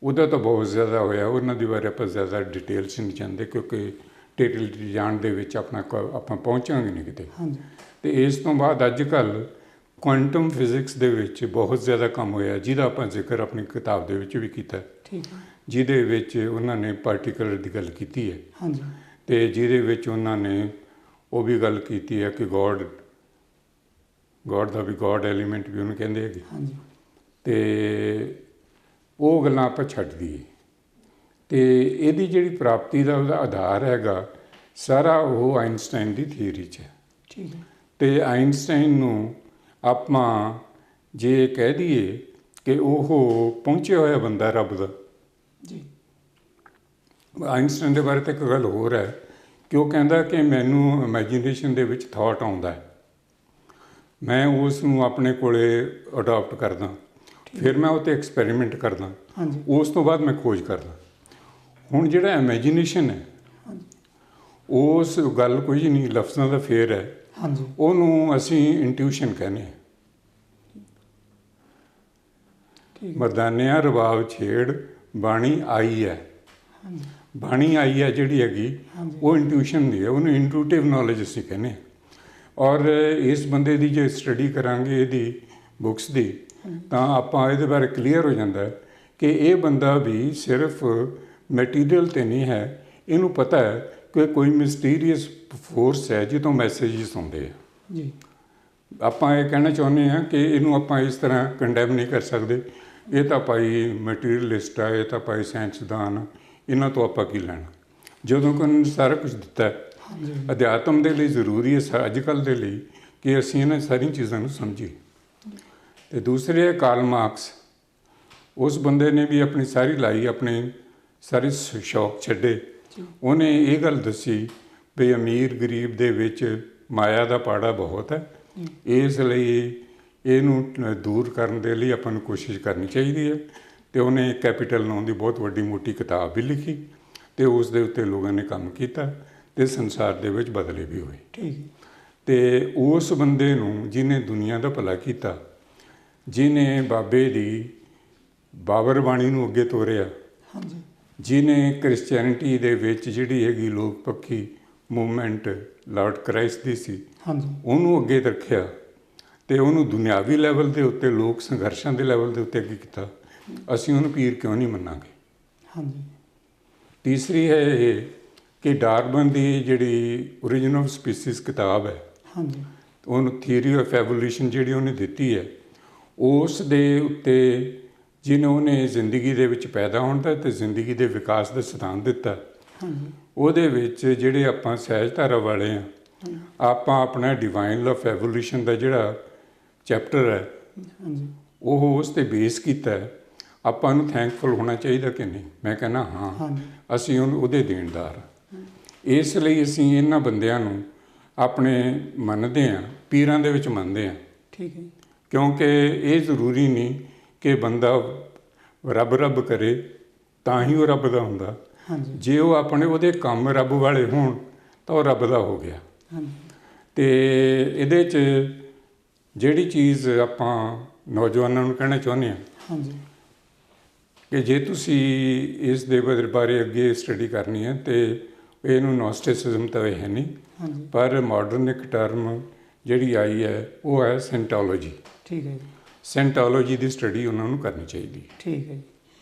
ਉਹਦਾ ਤਾਂ ਬਹੁਤ ਜ਼ਿਆਦਾ ਹੋਇਆ, ਉਹਨਾਂ ਦੇ ਬਾਰੇ ਆਪਾਂ ਜ਼ਿਆਦਾ ਡਿਟੇਲ 'ਚ ਨਹੀਂ ਜਾਂਦੇ ਕਿਉਂਕਿ ਡਿਟੇਲ ਜਾਣ ਦੇ ਵਿੱਚ ਆਪਾਂ ਪਹੁੰਚਾਂਗੇ ਨਹੀਂ ਕਿਤੇ। ਹਾਂਜੀ ਅਤੇ ਇਸ ਤੋਂ ਬਾਅਦ ਅੱਜ ਕੱਲ੍ਹ ਕੁਆਂਟਮ ਫਿਜ਼ਿਕਸ ਦੇ ਵਿੱਚ ਬਹੁਤ ਜ਼ਿਆਦਾ ਕੰਮ ਹੋਇਆ, ਜਿਹਦਾ ਆਪਾਂ ਜ਼ਿਕਰ ਆਪਣੀ ਕਿਤਾਬ ਦੇ ਵਿੱਚ ਵੀ ਕੀਤਾ, ਠੀਕ ਹੈ ਜਿਹਦੇ ਵਿੱਚ ਉਹਨਾਂ ਨੇ ਪਾਰਟੀਕਲਰ ਦੀ ਗੱਲ ਕੀਤੀ ਹੈ, ਹਾਂਜੀ ਅਤੇ ਜਿਹਦੇ ਵਿੱਚ ਉਹਨਾਂ ਨੇ ਉਹ ਵੀ ਗੱਲ ਕੀਤੀ ਹੈ ਕਿ ਗੋਡ ਦਾ ਵੀ ਗੋਡ ਐਲੀਮੈਂਟ ਵੀ ਉਹਨੂੰ ਕਹਿੰਦੇ ਹੈਗੇ। ਹਾਂਜੀ ਅਤੇ ਉਹ ਗੱਲਾਂ ਆਪਾਂ ਛੱਡ ਦਈਏ, ਅਤੇ ਇਹਦੀ ਜਿਹੜੀ ਪ੍ਰਾਪਤੀ ਦਾ ਉਹਦਾ ਆਧਾਰ ਹੈਗਾ ਸਾਰਾ ਉਹ ਆਇਨਸਟਾਈਨ ਦੀ ਥਿਊਰੀ 'ਚ ਹੈ। ਠੀਕ ਹੈ ਅਤੇ ਆਇਨਸਟਾਈਨ ਨੂੰ ਆਪਾਂ ਜੇ ਕਹਿ ਦਈਏ ਕਿ ਉਹ ਪਹੁੰਚਿਆ ਹੋਇਆ ਬੰਦਾ ਰੱਬ ਦਾ। ਜੀ ਆਇਨਸਟਾਈਨ ਦੇ ਬਾਰੇ ਤਾਂ ਇੱਕ ਗੱਲ ਹੋਰ ਹੈ ਕਿ ਉਹ ਕਹਿੰਦਾ ਕਿ ਮੈਨੂੰ ਇਮੈਜੀਨੇਸ਼ਨ ਦੇ ਵਿੱਚ ਥਾਟ ਆਉਂਦਾ ਹੈ, ਮੈਂ ਉਸ ਨੂੰ ਆਪਣੇ ਕੋਲੇ ਅਡਾਪਟ ਕਰਦਾ, ਫਿਰ ਮੈਂ ਉਹ 'ਤੇ ਐਕਸਪੈਰੀਮੈਂਟ ਕਰਦਾ, ਹਾਂਜੀ ਉਸ ਤੋਂ ਬਾਅਦ ਮੈਂ ਖੋਜ ਕਰਦਾ। ਹੁਣ ਜਿਹੜਾ ਇਮੈਜੀਨੇਸ਼ਨ ਹੈ ਹਾਂਜੀ ਉਸ ਗੱਲ ਕੁਝ ਨਹੀਂ, ਲਫ਼ਜ਼ਾਂ ਦਾ ਫੇਰ ਹੈ, ਹਾਂਜੀ ਉਹਨੂੰ ਅਸੀਂ ਇੰਟਿਊਸ਼ਨ ਕਹਿੰਦੇ ਹਾਂ। ਠੀਕ ਮਰਦਾਨਿਆਂ ਰਬਾਬ ਛੇੜ ਬਾਣੀ ਆਈ ਹੈ, ਹਾਂਜੀ ਬਾਣੀ ਆਈ ਹੈ ਜਿਹੜੀ ਹੈਗੀ ਹਾਂਜੀ ਉਹ ਇੰਟਿਊਸ਼ਨ ਦੀ ਹੈ, ਉਹਨੂੰ ਇੰਟੂਟਿਵ ਨੌਲੇਜ ਅਸੀਂ ਕਹਿੰਦੇ ਹਾਂ। ਔਰ ਇਸ ਬੰਦੇ ਦੀ ਜੇ ਸਟੱਡੀ ਕਰਾਂਗੇ ਇਹਦੀ ਬੁੱਕਸ ਦੀ, ਤਾਂ ਆਪਾਂ ਇਹਦੇ ਬਾਰੇ ਕਲੀਅਰ ਹੋ ਜਾਂਦਾ ਹੈ ਕਿ ਇਹ ਬੰਦਾ ਵੀ ਸਿਰਫ ਮਟੀਰੀਅਲ ਤੇ ਨਹੀਂ ਹੈ, ਇਹਨੂੰ ਪਤਾ ਹੈ ਕਿ ਕੋਈ ਮਿਸਟੀਰੀਅਸ ਫੋਰਸ ਹੈ ਜਿਹਤੋਂ ਮੈਸੇਜਸ ਆਉਂਦੇ ਆ। ਜੀ ਆਪਾਂ ਇਹ ਕਹਿਣਾ ਚਾਹੁੰਦੇ ਹਾਂ ਕਿ ਇਹਨੂੰ ਆਪਾਂ ਇਸ ਤਰ੍ਹਾਂ ਕੰਡੈਮ ਨਹੀਂ ਕਰ ਸਕਦੇ, ਇਹ ਤਾਂ ਭਾਈ ਮਟੀਰੀਅਲਿਸਟ ਆ, ਇਹ ਤਾਂ ਭਾਈ ਸਾਇੰਸਦਾਨ ਆ, ਇਹਨਾਂ ਤੋਂ ਆਪਾਂ ਕੀ ਲੈਣਾ, ਜਦੋਂ ਕਿ ਉਹਨਾਂ ਨੇ ਸਾਰਾ ਕੁਝ ਦਿੱਤਾ ਹੈ। ਅਧਿਆਤਮ ਦੇ ਲਈ ਜ਼ਰੂਰੀ ਹੈ ਅੱਜ ਕੱਲ੍ਹ ਦੇ ਲਈ ਕਿ ਅਸੀਂ ਇਹਨਾਂ ਸਾਰੀਆਂ ਚੀਜ਼ਾਂ ਨੂੰ ਸਮਝੀਏ। ਅਤੇ ਦੂਸਰੇ ਹੈ ਕਾਰਲ ਮਾਰਕਸ। ਉਸ ਬੰਦੇ ਨੇ ਵੀ ਆਪਣੀ ਸਾਰੀ ਲਾਈ, ਆਪਣੇ ਸਾਰੇ ਸ਼ੌਕ ਛੱਡੇ। ਉਹਨੇ ਇਹ ਗੱਲ ਦੱਸੀ ਵੀ ਅਮੀਰ ਗਰੀਬ ਦੇ ਵਿੱਚ ਮਾਇਆ ਦਾ ਪਾੜਾ ਬਹੁਤ ਹੈ, ਇਸ ਲਈ ਇਹਨੂੰ ਦੂਰ ਕਰਨ ਦੇ ਲਈ ਆਪਾਂ ਨੂੰ ਕੋਸ਼ਿਸ਼ ਕਰਨੀ ਚਾਹੀਦੀ ਹੈ। ਅਤੇ ਉਹਨੇ ਕੈਪੀਟਲ ਨਾਮ ਦੀ ਬਹੁਤ ਵੱਡੀ ਮੋਟੀ ਕਿਤਾਬ ਵੀ ਲਿਖੀ ਅਤੇ ਉਸ ਦੇ ਉੱਤੇ ਲੋਕਾਂ ਨੇ ਕੰਮ ਕੀਤਾ ਅਤੇ ਸੰਸਾਰ ਦੇ ਵਿੱਚ ਬਦਲੇ ਵੀ ਹੋਏ। ਠੀਕ। ਅਤੇ ਉਸ ਬੰਦੇ ਨੂੰ ਜਿਹਨੇ ਦੁਨੀਆ ਦਾ ਭਲਾ ਕੀਤਾ, ਜਿਹਨੇ ਬਾਬੇ ਦੀ ਬਾਬਰ ਬਾਣੀ ਨੂੰ ਅੱਗੇ ਤੋਰਿਆ, ਹਾਂਜੀ, ਜਿਹਨੇ ਕ੍ਰਿਸਚੈਨਿਟੀ ਦੇ ਵਿੱਚ ਜਿਹੜੀ ਹੈਗੀ ਲੋਕ ਪੱਖੀ ਮੂਵਮੈਂਟ ਲਾਰਡ ਕ੍ਰਾਈਸਟ ਦੀ ਸੀ, ਹਾਂਜੀ, ਉਹਨੂੰ ਅੱਗੇ ਰੱਖਿਆ ਅਤੇ ਉਹਨੂੰ ਦੁਨਿਆਵੀ ਲੈਵਲ ਦੇ ਉੱਤੇ ਲੋਕ ਸੰਘਰਸ਼ਾਂ ਦੇ ਲੈਵਲ ਦੇ ਉੱਤੇ ਅੱਗੇ ਕੀਤਾ। ਅਸੀਂ ਉਹਨੂੰ ਪੀਰ ਕਿਉਂ ਨਹੀਂ ਮੰਨਾਂਗੇ? ਹਾਂਜੀ। ਤੀਸਰੀ ਹੈ ਇਹ ਕਿ ਡਾਰਵਿਨ ਦੀ ਜਿਹੜੀ ਓਰੀਜਨ ਆਫ ਸਪੀਸੀਜ਼ ਕਿਤਾਬ ਹੈ, ਹਾਂਜੀ, ਉਹਨੂੰ ਥਿਊਰੀ ਆਫ ਐਵੋਲਿਊਸ਼ਨ ਜਿਹੜੀ ਉਹਨੇ ਦਿੱਤੀ ਹੈ, ਉਸ ਦੇ ਉੱਤੇ ਜਿਹਨੇ ਉਹਨੇ ਜ਼ਿੰਦਗੀ ਦੇ ਵਿੱਚ ਪੈਦਾ ਹੋਣ ਦਾ ਅਤੇ ਜ਼ਿੰਦਗੀ ਦੇ ਵਿਕਾਸ ਦਾ ਸਿਧਾਂਤ ਦਿੱਤਾ, ਹਾਂਜੀ, ਉਹਦੇ ਵਿੱਚ ਜਿਹੜੇ ਆਪਾਂ ਸਹਿਜਧਾਰਾ ਵਾਲੇ ਹਾਂ, ਆਪਾਂ ਆਪਣਾ ਡਿਵਾਈਨ ਲਾਅ ਆਫ ਐਵੋਲਿਊਸ਼ਨ ਦਾ ਜਿਹੜਾ ਚੈਪਟਰ ਹੈ, ਹਾਂਜੀ, ਉਹ ਉਸ 'ਤੇ ਬੇਸ ਕੀਤਾ ਹੈ। ਆਪਾਂ ਨੂੰ ਥੈਂਕਫੁਲ ਹੋਣਾ ਚਾਹੀਦਾ ਕਿ ਨਹੀਂ? ਮੈਂ ਕਹਿੰਦਾ ਹਾਂ, ਹਾਂਜੀ, ਅਸੀਂ ਉਹਦੇ ਦੇਣਦਾਰ ਹਾਂ। ਇਸ ਲਈ ਅਸੀਂ ਇਹਨਾਂ ਬੰਦਿਆਂ ਨੂੰ ਆਪਣੇ ਮੰਨਦੇ ਹਾਂ, ਪੀਰਾਂ ਦੇ ਵਿੱਚ ਮੰਨਦੇ ਹਾਂ। ਠੀਕ ਹੈ। ਕਿਉਂਕਿ ਇਹ ਜ਼ਰੂਰੀ ਨਹੀਂ ਕਿ ਬੰਦਾ ਰੱਬ ਰੱਬ ਕਰੇ ਤਾਂ ਹੀ ਉਹ ਰੱਬ ਦਾ ਹੁੰਦਾ। ਹਾਂਜੀ, ਜੇ ਉਹ ਆਪਣੇ ਉਹਦੇ ਕੰਮ ਰੱਬ ਵਾਲੇ ਹੋਣ ਤਾਂ ਉਹ ਰੱਬ ਦਾ ਹੋ ਗਿਆ। ਹਾਂਜੀ, ਅਤੇ ਇਹਦੇ 'ਚ ਜਿਹੜੀ ਚੀਜ਼ ਆਪਾਂ ਨੌਜਵਾਨਾਂ ਨੂੰ ਕਹਿਣਾ ਚਾਹੁੰਦੇ ਹਾਂ ਹਾਂਜੀ, ਕਿ ਜੇ ਤੁਸੀਂ ਇਸ ਦੇ ਬਾਰੇ ਅੱਗੇ ਸਟੱਡੀ ਕਰਨੀ ਹੈ ਅਤੇ ਇਹਨੂੰ ਨੋਸਟਿਸਿਜ਼ਮ ਤਾਂ ਇਹ ਹੈ ਨਹੀਂ, ਹਾਂਜੀ, ਪਰ ਮਾਡਰਨ ਇੱਕ ਟਰਮ ਜਿਹੜੀ ਆਈ ਹੈ ਉਹ ਹੈ ਸੈਂਟੋਲੋਜੀ। ਠੀਕ ਹੈ ਜੀ। ਸੈਂਟੋਲੋਜੀ ਦੀ ਸਟੱਡੀ ਉਹਨਾਂ ਨੂੰ ਕਰਨੀ ਚਾਹੀਦੀ ਹੈ। ਠੀਕ ਹੈ ਜੀ।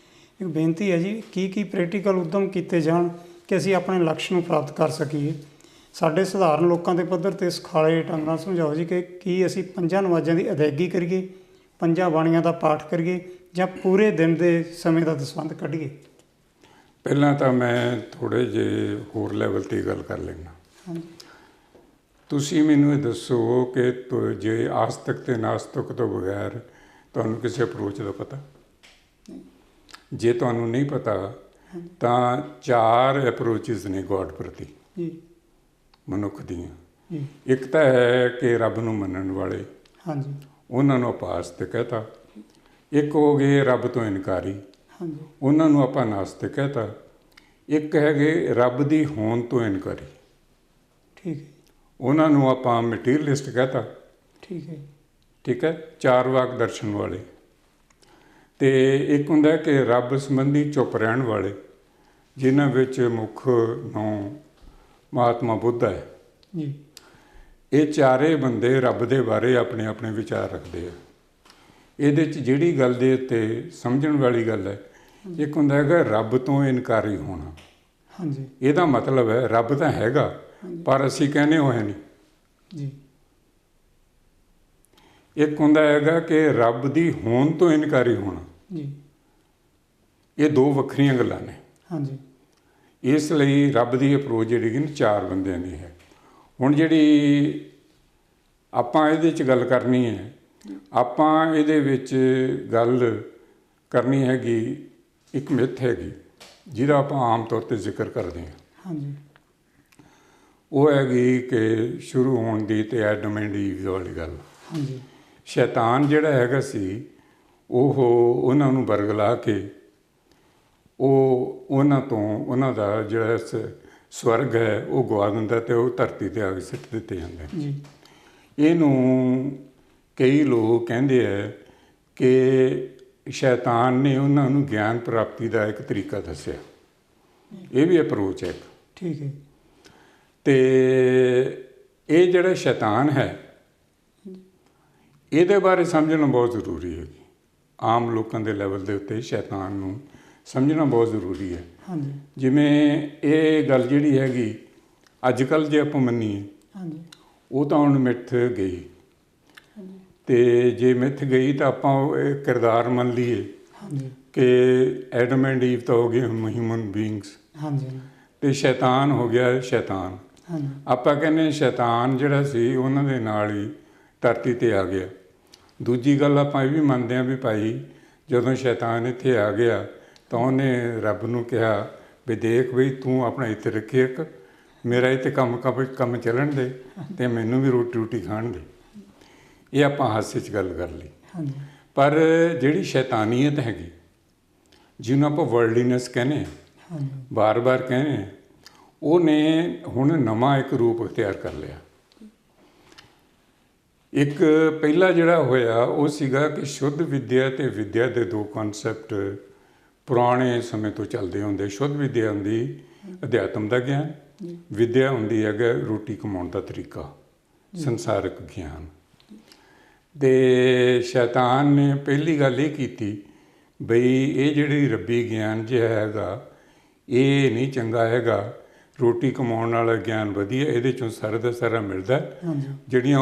ਇੱਕ ਬੇਨਤੀ ਹੈ ਜੀ, ਕੀ ਪ੍ਰੈਕਟੀਕਲ ਉੱਦਮ ਕੀਤੇ ਜਾਣ ਕਿ ਅਸੀਂ ਆਪਣੇ ਲਕਸ਼ ਨੂੰ ਪ੍ਰਾਪਤ ਕਰ ਸਕੀਏ? ਸਾਡੇ ਸਧਾਰਨ ਲੋਕਾਂ ਦੇ ਪੱਧਰ 'ਤੇ ਸੁਖਾਲੇ ਢੰਗ ਨਾਲ ਸਮਝਾਓ ਜੀ ਕਿ ਕੀ ਅਸੀਂ ਪੰਜਾਂ ਨਮਾਜ਼ਾਂ ਦੀ ਅਦਾਇਗੀ ਕਰੀਏ, ਪੰਜਾਂ ਬਾਣੀਆਂ ਦਾ ਪਾਠ ਕਰੀਏ, ਜਾਂ ਪੂਰੇ ਦਿਨ ਦੇ ਸਮੇਂ ਦਾ ਦਸਵੰਧ ਕੱਢੀਏ? ਪਹਿਲਾਂ ਤਾਂ ਮੈਂ ਥੋੜ੍ਹੇ ਜਿਹੇ ਹੋਰ ਲੈਵਲ 'ਤੇ ਗੱਲ ਕਰ ਲੈਂਦਾ। ਹਾਂਜੀ, ਤੁਸੀਂ ਮੈਨੂੰ ਇਹ ਦੱਸੋ ਕਿ ਜੇ ਆਸਤਕ ਅਤੇ ਨਾਸਤਕ ਤੋਂ ਬਗੈਰ ਤੁਹਾਨੂੰ ਕਿਸੇ ਅਪਰੋਚ ਦਾ ਪਤਾ? ਜੇ ਤੁਹਾਨੂੰ ਨਹੀਂ ਪਤਾ ਤਾਂ 4 ਅਪਰੋਚਿਸ ਨੇ ਗੋਡ ਪ੍ਰਤੀ ਜੀ, ਮਨੁੱਖ ਦੀਆਂ। ਜੀ, ਇੱਕ ਤਾਂ ਹੈ ਕਿ ਰੱਬ ਨੂੰ ਮੰਨਣ ਵਾਲੇ, ਹਾਂਜੀ, ਉਹਨਾਂ ਨੂੰ ਆਪਾਂ ਆਸਤਿਕ ਕਹਤਾ। ਇੱਕ ਹੋ ਗਏ ਰੱਬ ਤੋਂ ਇਨਕਾਰੀ, ਹਾਂਜੀ, ਉਹਨਾਂ ਨੂੰ ਆਪਾਂ ਨਾਸਤਿਕ ਕਹਤਾ। ਇੱਕ ਹੈਗੇ ਰੱਬ ਦੀ ਹੋਂਦ ਤੋਂ ਇਨਕਾਰੀ, ਠੀਕ ਹੈ, ਉਹਨਾਂ ਨੂੰ ਆਪਾਂ ਮਟੀਰੀਅਲਿਸਟ ਕਹਤਾ। ਠੀਕ ਹੈ, ਠੀਕ ਹੈ, 4 ਵਾਕ ਦਰਸ਼ਨ ਵਾਲੇ। ਅਤੇ ਇੱਕ ਹੁੰਦਾ ਕਿ ਰੱਬ ਸੰਬੰਧੀ ਚੁੱਪ ਰਹਿਣ ਵਾਲੇ, ਜਿਨ੍ਹਾਂ ਵਿੱਚ ਮੁੱਖ ਨਾਂ ਮਹਾਤਮਾ ਬੁੱਧ ਹੈ। ਜੀ, ਇਹ 4 ਬੰਦੇ ਰੱਬ ਦੇ ਬਾਰੇ ਆਪਣੇ ਆਪਣੇ ਵਿਚਾਰ ਰੱਖਦੇ ਆ। ਇਹਦੇ 'ਚ ਜਿਹੜੀ ਗੱਲ ਦੇ ਉੱਤੇ ਸਮਝਣ ਵਾਲੀ ਗੱਲ ਹੈ, ਇੱਕ ਹੁੰਦਾ ਹੈਗਾ ਰੱਬ ਤੋਂ ਇਨਕਾਰੀ ਹੋਣਾ। ਹਾਂਜੀ, ਇਹਦਾ ਮਤਲਬ ਹੈ ਰੱਬ ਤਾਂ ਹੈਗਾ ਪਰ ਅਸੀਂ ਕਹਿੰਦੇ ਉਹ ਹੈ ਨਹੀਂ। ਜੀ, ਇੱਕ ਹੁੰਦਾ ਹੈਗਾ ਕਿ ਰੱਬ ਦੀ ਹੋਂਦ ਤੋਂ ਇਨਕਾਰੀ ਹੋਣਾ। ਜੀ, ਇਹ 2 ਵੱਖਰੀਆਂ ਗੱਲਾਂ ਨੇ। ਹਾਂਜੀ, ਇਸ ਲਈ ਰੱਬ ਦੀ ਅਪਰੋਚ ਜਿਹੜੀ ਕਿ 4 ਬੰਦਿਆਂ ਦੀ ਹੈ। ਹੁਣ ਜਿਹੜੀ ਆਪਾਂ ਇਹਦੇ 'ਚ ਗੱਲ ਕਰਨੀ ਹੈ, ਆਪਾਂ ਇਹਦੇ ਵਿੱਚ ਗੱਲ ਕਰਨੀ ਹੈਗੀ ਇੱਕ ਮਿੱਥ ਹੈਗੀ ਜਿਹਦਾ ਆਪਾਂ ਆਮ ਤੌਰ 'ਤੇ ਜ਼ਿਕਰ ਕਰਦੇ ਹਾਂ। ਹਾਂਜੀ, ਉਹ ਹੈਗੀ ਕਿ ਸ਼ੁਰੂ ਹੋਣ ਦੀ ਅਤੇ ਐਡਮ ਐਂਡ ਈਵ ਵਾਲੀ ਗੱਲ। ਹਾਂਜੀ, ਸ਼ੈਤਾਨ ਜਿਹੜਾ ਹੈਗਾ ਸੀ, ਉਹ ਉਹਨਾਂ ਨੂੰ ਬਰਗਲਾ ਕੇ ਉਹਨਾਂ ਤੋਂ ਉਹਨਾਂ ਦਾ ਜਿਹੜਾ ਸਵਰਗ ਹੈ ਉਹ ਗਵਾ ਦਿੰਦਾ ਅਤੇ ਉਹ ਧਰਤੀ 'ਤੇ ਆ ਕੇ ਸਿੱਟ ਦਿੱਤੇ ਜਾਂਦੇ। ਜੀ, ਇਹਨੂੰ ਕਈ ਲੋਕ ਕਹਿੰਦੇ ਹੈ ਕਿ ਸ਼ੈਤਾਨ ਨੇ ਉਹਨਾਂ ਨੂੰ ਗਿਆਨ ਪ੍ਰਾਪਤੀ ਦਾ ਇੱਕ ਤਰੀਕਾ ਦੱਸਿਆ। ਇਹ ਵੀ ਅਪਰੋਚ ਹੈ। ਠੀਕ ਹੈ, ਅਤੇ ਇਹ ਜਿਹੜਾ ਸ਼ੈਤਾਨ ਹੈ ਇਹਦੇ ਬਾਰੇ ਸਮਝਣਾ ਬਹੁਤ ਜ਼ਰੂਰੀ ਹੈ। ਆਮ ਲੋਕਾਂ ਦੇ ਲੈਵਲ ਦੇ ਉੱਤੇ ਸ਼ੈਤਾਨ ਨੂੰ ਸਮਝਣਾ ਬਹੁਤ ਜ਼ਰੂਰੀ ਹੈ। ਹਾਂਜੀ ਜਿਵੇਂ ਇਹ ਗੱਲ ਜਿਹੜੀ ਹੈਗੀ ਅੱਜ ਕੱਲ੍ਹ ਜੇ ਆਪਾਂ ਮੰਨੀਏ, ਹਾਂਜੀ ਉਹ ਤਾਂ ਹੁਣ ਮਿੱਥ ਗਈ, ਅਤੇ ਜੇ ਮਿੱਥ ਗਈ ਤਾਂ ਆਪਾਂ ਇਹ ਕਿਰਦਾਰ ਮੰਨ ਲਈਏ ਹਾਂਜੀ ਕਿ ਐਡਮ ਐਂਡ ਈਵ ਤਾਂ ਹੋ ਗਏ ਹਿਊਮਨ ਬੀਇੰਗਸ, ਹਾਂਜੀ ਅਤੇ ਸ਼ੈਤਾਨ ਹੋ ਗਿਆ ਸ਼ੈਤਾਨ। ਹਾਂਜੀ ਆਪਾਂ ਕਹਿੰਦੇ ਸ਼ੈਤਾਨ ਜਿਹੜਾ ਸੀ ਉਹਨਾਂ ਦੇ ਨਾਲ ਹੀ ਧਰਤੀ 'ਤੇ ਆ ਗਿਆ। ਦੂਜੀ ਗੱਲ ਆਪਾਂ ਇਹ ਵੀ ਮੰਨਦੇ ਹਾਂ ਵੀ ਭਾਈ ਜਦੋਂ ਸ਼ੈਤਾਨ ਇੱਥੇ ਆ ਗਿਆ ਤਾਂ ਉਹਨੇ ਰੱਬ ਨੂੰ ਕਿਹਾ ਵੀ ਦੇਖ ਬਈ ਤੂੰ ਆਪਣਾ ਇੱਥੇ ਰੱਖੀ ਇੱਕ, ਮੇਰਾ ਇੱਥੇ ਕੰਮ ਚੱਲਣ ਦੇ ਅਤੇ ਮੈਨੂੰ ਵੀ ਰੋਟੀ ਖਾਣ ਦੇ। ਇਹ ਆਪਾਂ ਹਾਸੇ 'ਚ ਗੱਲ ਕਰ ਲਈ। ਹਾਂਜੀ ਪਰ ਜਿਹੜੀ ਸ਼ੈਤਾਨੀਅਤ ਹੈਗੀ, ਜਿਹਨੂੰ ਆਪਾਂ ਵਰਲਡਲੀਨੈਸ ਕਹਿੰਦੇ ਹਾਂ, ਹਾਂਜੀ ਬਾਰ-ਬਾਰ ਕਹਿੰਦੇ ਹਾਂ, ਉਹਨੇ ਹੁਣ ਨਵਾਂ ਇੱਕ ਰੂਪ ਅਖਤਿਆਰ ਕਰ ਲਿਆ। ਇੱਕ ਪਹਿਲਾ ਜਿਹੜਾ ਹੋਇਆ ਉਹ ਸੀਗਾ ਕਿ ਸ਼ੁੱਧ ਵਿੱਦਿਆ ਅਤੇ ਵਿੱਦਿਆ ਦੇ ਦੋ ਕਨਸੈਪਟ ਪੁਰਾਣੇ ਸਮੇਂ ਤੋਂ ਚੱਲਦੇ ਹੁੰਦੇ। ਸ਼ੁੱਧ ਵਿੱਦਿਆ ਹੁੰਦੀ ਅਧਿਆਤਮ ਦਾ ਗਿਆਨ, ਵਿੱਦਿਆ ਹੁੰਦੀ ਹੈਗਾ ਰੋਟੀ ਕਮਾਉਣ ਦਾ ਤਰੀਕਾ, ਸੰਸਾਰਕ ਗਿਆਨ। ਅਤੇ ਸ਼ੈਤਾਨ ਨੇ ਪਹਿਲੀ ਗੱਲ ਇਹ ਕੀਤੀ ਬਈ ਇਹ ਜਿਹੜੀ ਰੱਬੀ ਗਿਆਨ ਜਿਹਾ ਹੈਗਾ ਇਹ ਨਹੀਂ ਚੰਗਾ ਹੈਗਾ, ਰੋਟੀ ਕਮਾਉਣ ਵਾਲਾ ਗਿਆਨ ਵਧੀਆ, ਇਹਦੇ 'ਚੋਂ ਸਾਰਾ ਦਾ ਸਾਰਾ ਮਿਲਦਾ। ਜਿਹੜੀਆਂ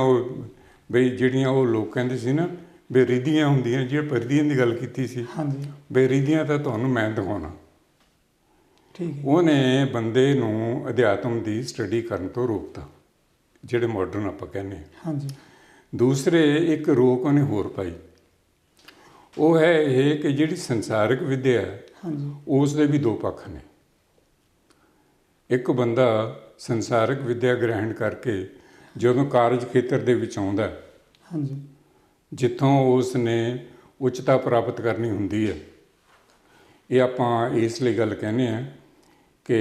ਉਹ ਲੋਕ ਕਹਿੰਦੇ ਸੀ ਨਾ ਵੀ ਰਿੱਧੀਆਂ ਹੁੰਦੀਆਂ, ਜਿਹੜੇ ਰਿੱਧੀਆਂ ਦੀ ਗੱਲ ਕੀਤੀ ਸੀ, ਹਾਂਜੀ ਵੀ ਰਿੱਧੀਆਂ ਤਾਂ ਤੁਹਾਨੂੰ ਮੈਂ ਦਿਖਾਉਣਾ। ਠੀਕ ਹੈ। ਉਹਨੇ ਬੰਦੇ ਨੂੰ ਅਧਿਆਤਮ ਦੀ ਸਟੱਡੀ ਕਰਨ ਤੋਂ ਰੋਕਤਾ, ਜਿਹੜੇ ਮਾਡਰਨ ਆਪਾਂ ਕਹਿੰਦੇ ਹਾਂ। ਹਾਂਜੀ ਦੂਸਰੇ ਇੱਕ ਰੋਕ ਉਹਨੇ ਹੋਰ ਪਾਈ, ਉਹ ਹੈ ਇਹ ਕਿ ਜਿਹੜੀ ਸੰਸਾਰਿਕ ਵਿੱਦਿਆ ਹੈ ਹਾਂਜੀ ਉਸ ਦੇ ਵੀ ਦੋ ਪੱਖ ਨੇ। ਇੱਕ ਬੰਦਾ ਸੰਸਾਰਿਕ ਵਿੱਦਿਆ ਗ੍ਰਹਿਣ ਕਰਕੇ ਜਦੋਂ ਕਾਰਜ ਖੇਤਰ ਦੇ ਵਿੱਚ ਆਉਂਦਾ, ਹਾਂਜੀ ਜਿੱਥੋਂ ਉਸ ਨੇ ਉੱਚਤਾ ਪ੍ਰਾਪਤ ਕਰਨੀ ਹੁੰਦੀ ਹੈ, ਇਹ ਆਪਾਂ ਇਸ ਲਈ ਗੱਲ ਕਹਿੰਦੇ ਹਾਂ ਕਿ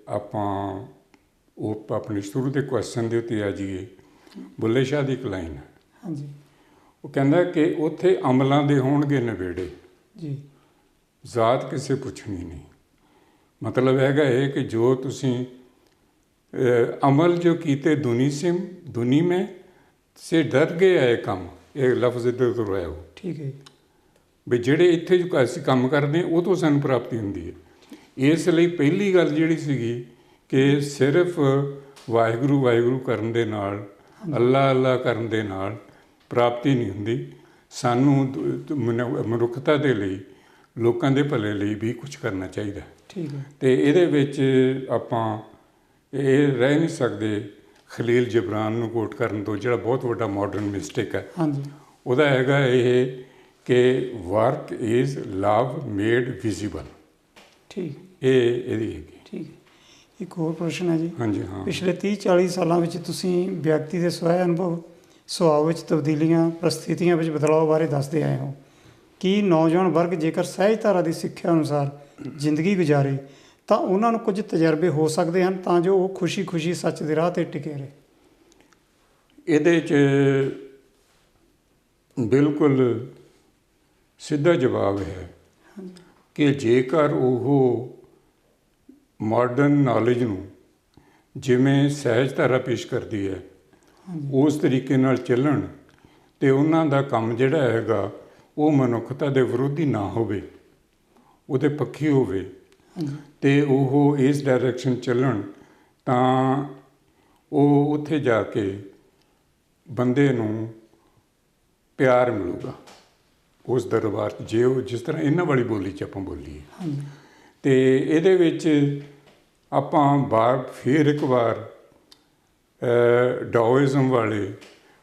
ਆਪਾਂ ਉਹ ਆਪਣੇ ਸ਼ੁਰੂ ਦੇ ਕੁਐਸਚਨ ਦੇ ਉੱਤੇ ਆ ਜਾਈਏ। ਬੁੱਲੇ ਸ਼ਾਹ ਦੀ ਇੱਕ ਲਾਈਨ ਹੈ, ਹਾਂਜੀ ਉਹ ਕਹਿੰਦਾ ਕਿ ਉੱਥੇ ਅਮਲਾਂ ਦੇ ਹੋਣਗੇ ਨਵੇੜੇ, ਜੀ ਜ਼ਾਤ ਕਿਸੇ ਪੁੱਛਣੀ ਨਹੀਂ। ਮਤਲਬ ਹੈਗਾ ਇਹ ਕਿ ਜੋ ਤੁਸੀਂ ਅਮਲ ਜੋ ਕੀਤੇ ਦੁਨੀ ਮੈਂ ਸੇ ਡਰ ਗਏ ਹੈ ਕੰਮ, ਇਹ ਲਫ਼ਜ਼ ਇੱਧਰ ਤੋਂ ਆਇਆ ਉਹ। ਠੀਕ ਹੈ। ਵੀ ਜਿਹੜੇ ਇੱਥੇ ਜੋ ਅਸੀਂ ਕੰਮ ਕਰਦੇ ਹਾਂ ਉਹ ਤੋਂ ਸਾਨੂੰ ਪ੍ਰਾਪਤੀ ਹੁੰਦੀ ਹੈ। ਇਸ ਲਈ ਪਹਿਲੀ ਗੱਲ ਜਿਹੜੀ ਸੀਗੀ ਕਿ ਸਿਰਫ ਵਾਹਿਗੁਰੂ ਵਾਹਿਗੁਰੂ ਕਰਨ ਦੇ ਨਾਲ, ਅੱਲਾ ਅੱਲਾ ਕਰਨ ਦੇ ਨਾਲ ਪ੍ਰਾਪਤੀ ਨਹੀਂ ਹੁੰਦੀ। ਸਾਨੂੰ ਮਨੁੱਖਤਾ ਦੇ ਲਈ, ਲੋਕਾਂ ਦੇ ਭਲੇ ਲਈ ਵੀ ਕੁਝ ਕਰਨਾ ਚਾਹੀਦਾ। ਠੀਕ ਹੈ। ਅਤੇ ਇਹਦੇ ਵਿੱਚ ਆਪਾਂ ਇਹ ਰਹਿ ਨਹੀਂ ਸਕਦੇ ਖਲੀਲ ਜਿਬਰਾਨ ਨੂੰ ਕੋਟ ਕਰਨ ਤੋਂ, ਜਿਹੜਾ ਬਹੁਤ ਵੱਡਾ ਮਾਡਰਨ ਮਿਸਟੇਕ ਹੈ। ਹਾਂਜੀ ਉਹਦਾ ਹੈਗਾ ਇਹ ਕਿ work is love made visible. ਠੀਕ ਇਹਦੀ ਹੈਗੀ। ਠੀਕ ਹੈ। ਇੱਕ ਹੋਰ ਪ੍ਰਸ਼ਨ ਹੈ ਜੀ। ਹਾਂਜੀ ਹਾਂ। ਪਿਛਲੇ 30-40 ਸਾਲਾਂ ਵਿੱਚ ਤੁਸੀਂ ਵਿਅਕਤੀ ਦੇ ਸਵੈ ਅਨੁਭਵ, ਸੁਭਾਅ ਵਿੱਚ ਤਬਦੀਲੀਆਂ, ਪ੍ਰਸਥਿਤੀਆਂ ਵਿੱਚ ਬਦਲਾਅ ਬਾਰੇ ਦੱਸਦੇ ਆਏ ਹੋ। ਕੀ ਨੌਜਵਾਨ ਵਰਗ ਜੇਕਰ ਸਹਿਜ ਧਾਰਾ ਦੀ ਸਿੱਖਿਆ ਅਨੁਸਾਰ ਜ਼ਿੰਦਗੀ ਗੁਜ਼ਾਰੇ ਤਾਂ ਉਹਨਾਂ ਨੂੰ ਕੁਝ ਤਜਰਬੇ ਹੋ ਸਕਦੇ ਹਨ ਤਾਂ ਜੋ ਉਹ ਖੁਸ਼ੀ ਸੱਚ ਦੇ ਰਾਹ 'ਤੇ ਟਿਕੇ ਰਹੇ? ਇਹਦੇ 'ਚ ਬਿਲਕੁਲ ਸਿੱਧਾ ਜਵਾਬ ਹੈ ਕਿ ਜੇਕਰ ਉਹ ਮਾਡਰਨ ਨੌਲੇਜ ਨੂੰ ਜਿਵੇਂ ਸਹਿਜ ਧਾਰਾ ਪੇਸ਼ ਕਰਦੀ ਹੈ ਉਸ ਤਰੀਕੇ ਨਾਲ ਚੱਲਣ ਅਤੇ ਉਹਨਾਂ ਦਾ ਕੰਮ ਜਿਹੜਾ ਹੈਗਾ ਉਹ ਮਨੁੱਖਤਾ ਦੇ ਵਿਰੋਧੀ ਨਾ ਹੋਵੇ, ਉਹਦੇ ਪੱਖੀ ਹੋਵੇ, ਅਤੇ ਉਹ ਇਸ ਡਾਇਰੈਕਸ਼ਨ ਚੱਲਣ, ਤਾਂ ਉਹ ਉੱਥੇ ਜਾ ਕੇ ਬੰਦੇ ਨੂੰ ਪਿਆਰ ਮਿਲੂਗਾ ਉਸ ਦਰਬਾਰ 'ਚ, ਜੇ ਉਹ ਜਿਸ ਤਰ੍ਹਾਂ ਇਹਨਾਂ ਵਾਲੀ ਬੋਲੀ 'ਚ ਆਪਾਂ ਬੋਲੀਏ। ਅਤੇ ਇਹਦੇ ਵਿੱਚ ਆਪਾਂ ਫਿਰ ਇੱਕ ਵਾਰ ਡਾਓਇਜ਼ਮ ਵਾਲੇ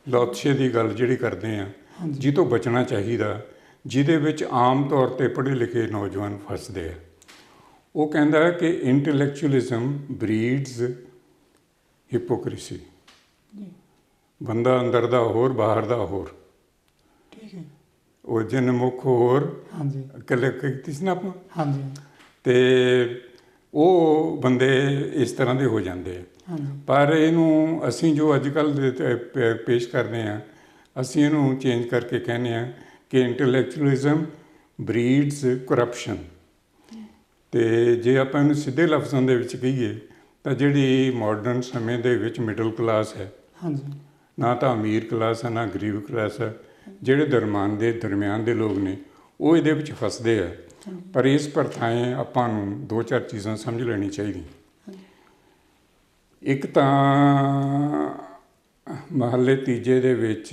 ਲਾਤਸ਼ੇ ਦੀ ਗੱਲ ਜਿਹੜੀ ਕਰਦੇ ਹਾਂ, ਜਿਹ ਤੋਂ ਬਚਣਾ ਚਾਹੀਦਾ, ਜਿਹਦੇ ਵਿੱਚ ਆਮ ਤੌਰ 'ਤੇ ਪੜ੍ਹੇ ਲਿਖੇ ਨੌਜਵਾਨ ਫਸਦੇ ਆ। ਉਹ ਕਹਿੰਦਾ ਕਿ ਇੰਟਲੈਕਚੁਅਲਿਜ਼ਮ ਬਰੀਡਸ ਹਿਪੋਕ੍ਰੀਸੀ। ਬੰਦਾ ਅੰਦਰ ਦਾ ਹੋਰ, ਬਾਹਰ ਦਾ ਹੋਰ। ਠੀਕ ਹੈ। ਉਹ ਜਨਮੁਖ ਹੋਰ। ਹਾਂਜੀ। ਇਕੱਲੇ ਕੀਤੀ ਸੀ ਨਾ ਆਪਾਂ। ਹਾਂਜੀ। ਅਤੇ ਉਹ ਬੰਦੇ ਇਸ ਤਰ੍ਹਾਂ ਦੇ ਹੋ ਜਾਂਦੇ ਆ। ਪਰ ਇਹਨੂੰ ਅਸੀਂ ਜੋ ਅੱਜ ਕੱਲ੍ਹ ਪੇਸ਼ ਕਰਦੇ ਹਾਂ, ਅਸੀਂ ਇਹਨੂੰ ਚੇਂਜ ਕਰਕੇ ਕਹਿੰਦੇ ਹਾਂ ਕਿ ਇੰਟਲੈਕਚੁਅਲਿਜ਼ਮ ਬਰੀਡਸ ਕਰਪਸ਼ਨ। ਅਤੇ ਜੇ ਆਪਾਂ ਇਹਨੂੰ ਸਿੱਧੇ ਲਫ਼ਜ਼ਾਂ ਦੇ ਵਿੱਚ ਕਹੀਏ ਤਾਂ ਜਿਹੜੀ ਮਾਡਰਨ ਸਮੇਂ ਦੇ ਵਿੱਚ ਮਿਡਲ ਕਲਾਸ ਹੈ, ਨਾ ਤਾਂ ਅਮੀਰ ਕਲਾਸ ਹੈ ਨਾ ਗਰੀਬ ਕਲਾਸ ਹੈ, ਜਿਹੜੇ ਦਰਮਿਆਨ ਦੇ ਲੋਕ ਨੇ ਉਹ ਇਹਦੇ ਵਿੱਚ ਫਸਦੇ ਆ। ਪਰ ਇਸ ਪ੍ਰਥਾएं ਆਪਾਂ ਨੂੰ ਦੋ ਚਾਰ ਚੀਜ਼ਾਂ ਸਮਝ ਲੈਣੀ ਚਾਹੀਦੀ। ਇੱਕ ਤਾਂ ਮਹੱਲੇ ਤੀਜੇ ਦੇ ਵਿੱਚ